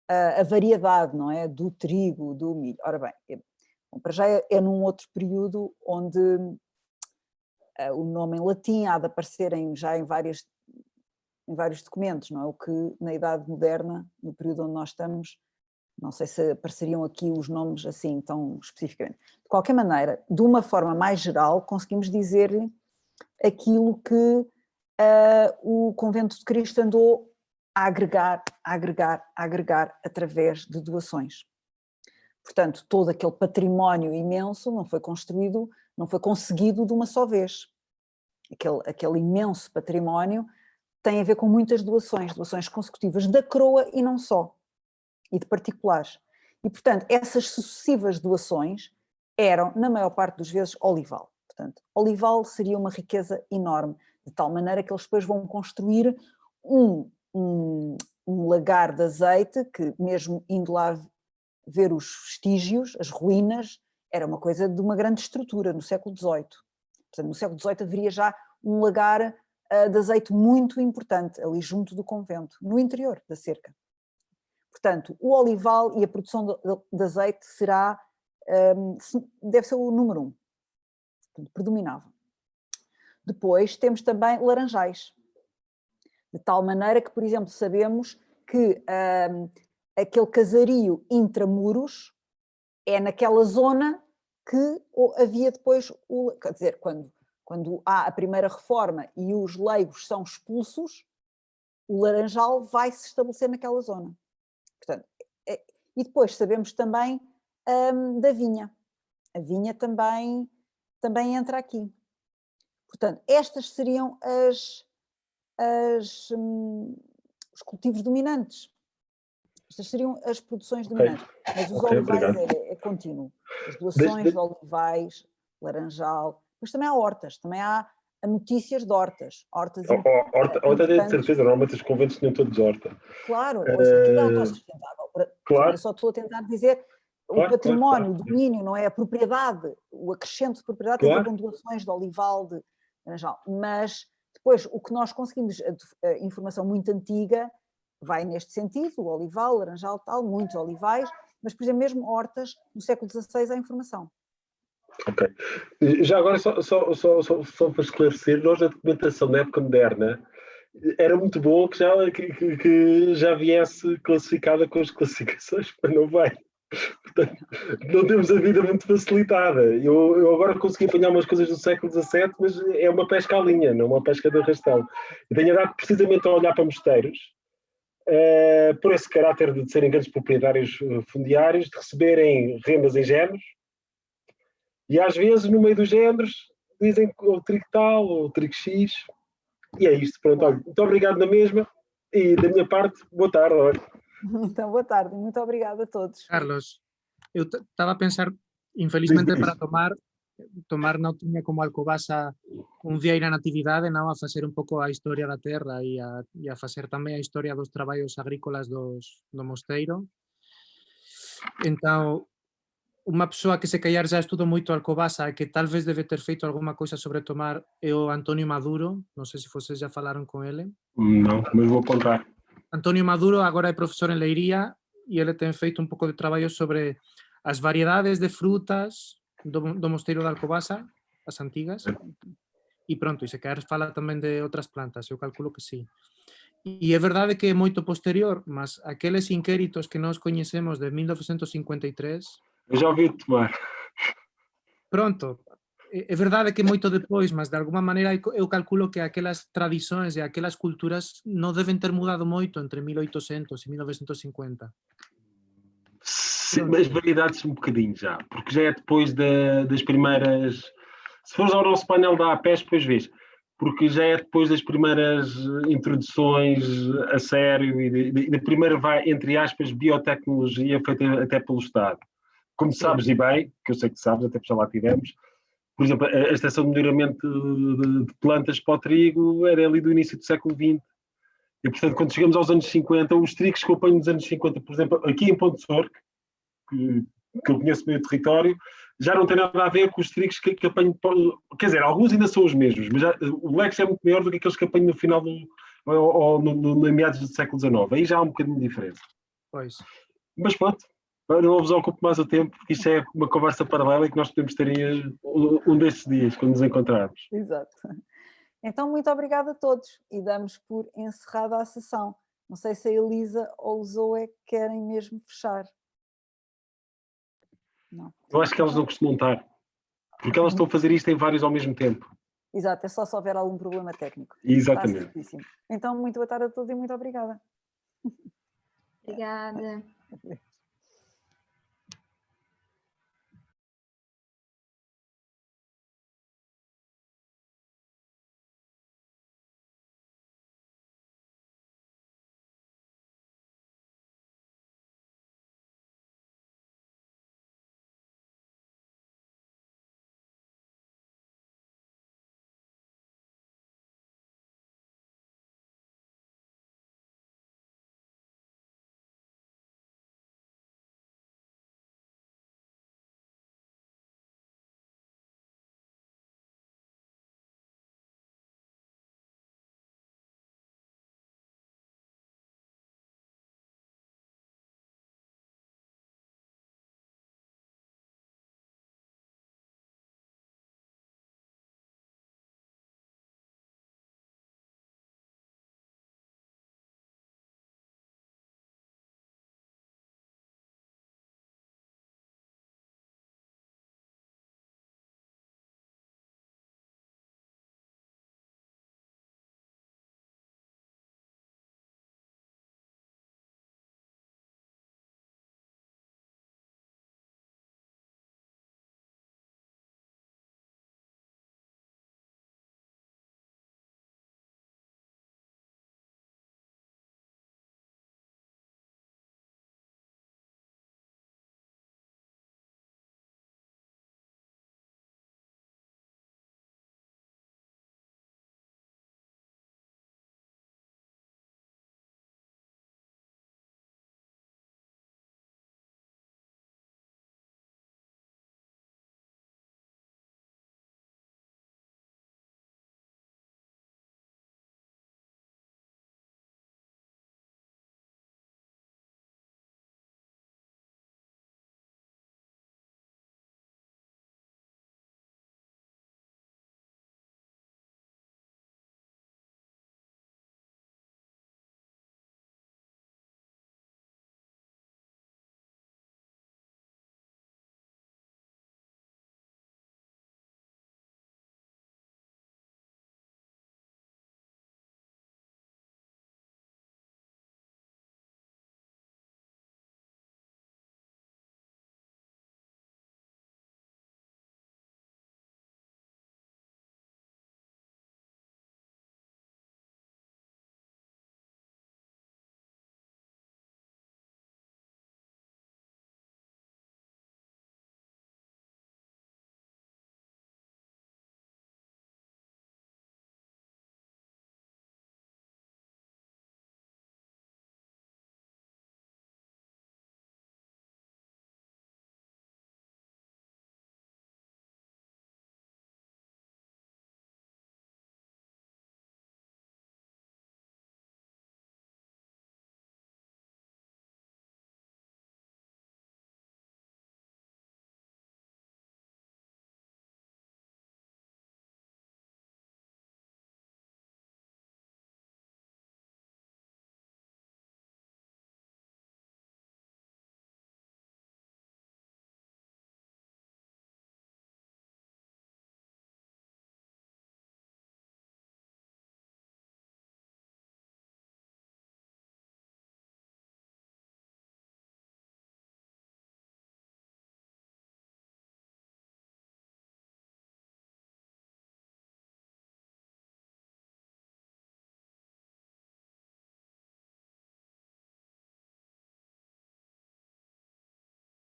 a variedade, não é? Do trigo, do milho. Ora bem, para já é num outro período onde o nome em latim há de aparecer já em vários documentos, não é? O que na Idade Moderna, no período onde nós estamos, não sei se apareceriam aqui os nomes assim tão especificamente. De qualquer maneira, de uma forma mais geral, conseguimos dizer-lhe aquilo que o Convento de Cristo andou a agregar através de doações. Portanto, todo aquele património imenso não foi construído, não foi conseguido de uma só vez. Aquele imenso património tem a ver com muitas doações consecutivas da coroa e não só, e de particulares. E, portanto, essas sucessivas doações eram, na maior parte das vezes, olival. Portanto, olival seria uma riqueza enorme, de tal maneira que eles depois vão construir um lagar de azeite, que mesmo indo lá ver os vestígios, as ruínas, era uma coisa de uma grande estrutura no século XVIII. Portanto, no século XVIII haveria já um lagar de azeite muito importante, ali junto do convento, no interior da cerca. Portanto, o olival e a produção de azeite deve ser o número 1, portanto, predominava. Depois temos também laranjais, de tal maneira que, por exemplo, sabemos que aquele casario intramuros é naquela zona que havia depois, quer dizer, quando há a primeira reforma e os leigos são expulsos, o laranjal vai se estabelecer naquela zona. Portanto, e depois sabemos também da vinha. A vinha também entra aqui. Portanto, estas seriam os cultivos dominantes. Estas seriam as produções dominantes. Mas os olivais é contínuo. As doações de olivais, laranjal. Depois também há hortas, também há notícias de hortas. Horta é de certeza, normalmente os conventos tinham todos horta. Claro, tudo é autossustentável. Claro. Eu só estou a tentar dizer o património, o domínio, não é? A propriedade, o acrescento de propriedade tem a ver com doações de olival, de laranjal. Mas depois o que nós conseguimos, a informação muito antiga, vai neste sentido, o olival, o laranjal, tal, muitos olivais, mas, por exemplo, mesmo hortas, no século XVI há informação. Ok. Já agora, só para esclarecer, nós a documentação da época moderna era muito boa que já viesse classificada com as classificações, mas não vai. Portanto, não temos a vida muito facilitada. Eu agora consegui apanhar umas coisas do século XVII, mas é uma pesca à linha, não uma pesca de arrastão. E tenho dado precisamente a olhar para mosteiros, por esse caráter de serem grandes proprietários fundiários, de receberem rendas em géneros, e às vezes no meio dos géneros dizem que o trigo tal ou o trigo X, e é isto. Pronto, olha, muito obrigado na mesma, e da minha parte, boa tarde. Olha. Então, boa tarde, muito obrigada a todos. Carlos, eu estava a pensar, infelizmente para tomar não tinha como Alcobaça dia na natividade, não a fazer pouco a historia da terra e a fazer também a história dos traballos agrícolas do mosteiro. Então, uma pessoa que se calhar já estudou muito Alcobaça e que talvez deve ter feito alguma coisa sobre tomar é o António Maduro. Não sei se vocês já falaram com ele. Não, mas vou contar. António Maduro agora é professor em Leiria e ele tem feito pouco de trabalho sobre as variedades de frutas do mosteiro de Alcobaça, as antigas, e pronto, e se calhar fala também de outras plantas, eu calculo que sim. E é verdade que é moito posterior, mas aqueles inquéritos que nós conhecemos de 1953... Eu já ouvi tomar. Pronto, é verdade que é moito depois, mas de alguma maneira eu calculo que aquelas tradições e aquelas culturas não devem ter mudado moito entre 1800 e 1950. Sim, mas variedades um bocadinho já, porque já é depois das primeiras... Se fores ao nosso painel da APES, depois vês, porque já é depois das primeiras introduções a sério e da primeira, entre aspas, biotecnologia feita até pelo Estado. Como sabes, e bem, que eu sei que sabes, até porque já lá tivemos, por exemplo, a estação de melhoramento de plantas para o trigo era ali do início do século XX. E, portanto, quando chegamos aos anos 50, os trigos que eu apanho nos anos 50, por exemplo, aqui em Ponte Sorque, que eu conheço bem o território, já não tem nada a ver com os trigos que apanho, quer dizer, alguns ainda são os mesmos, mas o leque é muito maior do que aqueles que apanho no final ou no meados do século XIX. Aí já há um bocadinho de diferença. Pois. Mas pronto, não vos ocupo mais o tempo, porque isto é uma conversa paralela e que nós podemos ter um destes dias, quando nos encontrarmos. Exato. Então, muito obrigada a todos e damos por encerrada a sessão. Não sei se a Elisa ou o Zoe querem mesmo fechar. Não. Eu acho que elas não costumam estar, porque elas estão a fazer isto em vários ao mesmo tempo. Exato, é só se houver algum problema técnico. Exatamente. Então, muito boa tarde a todos e muito obrigada. Obrigada.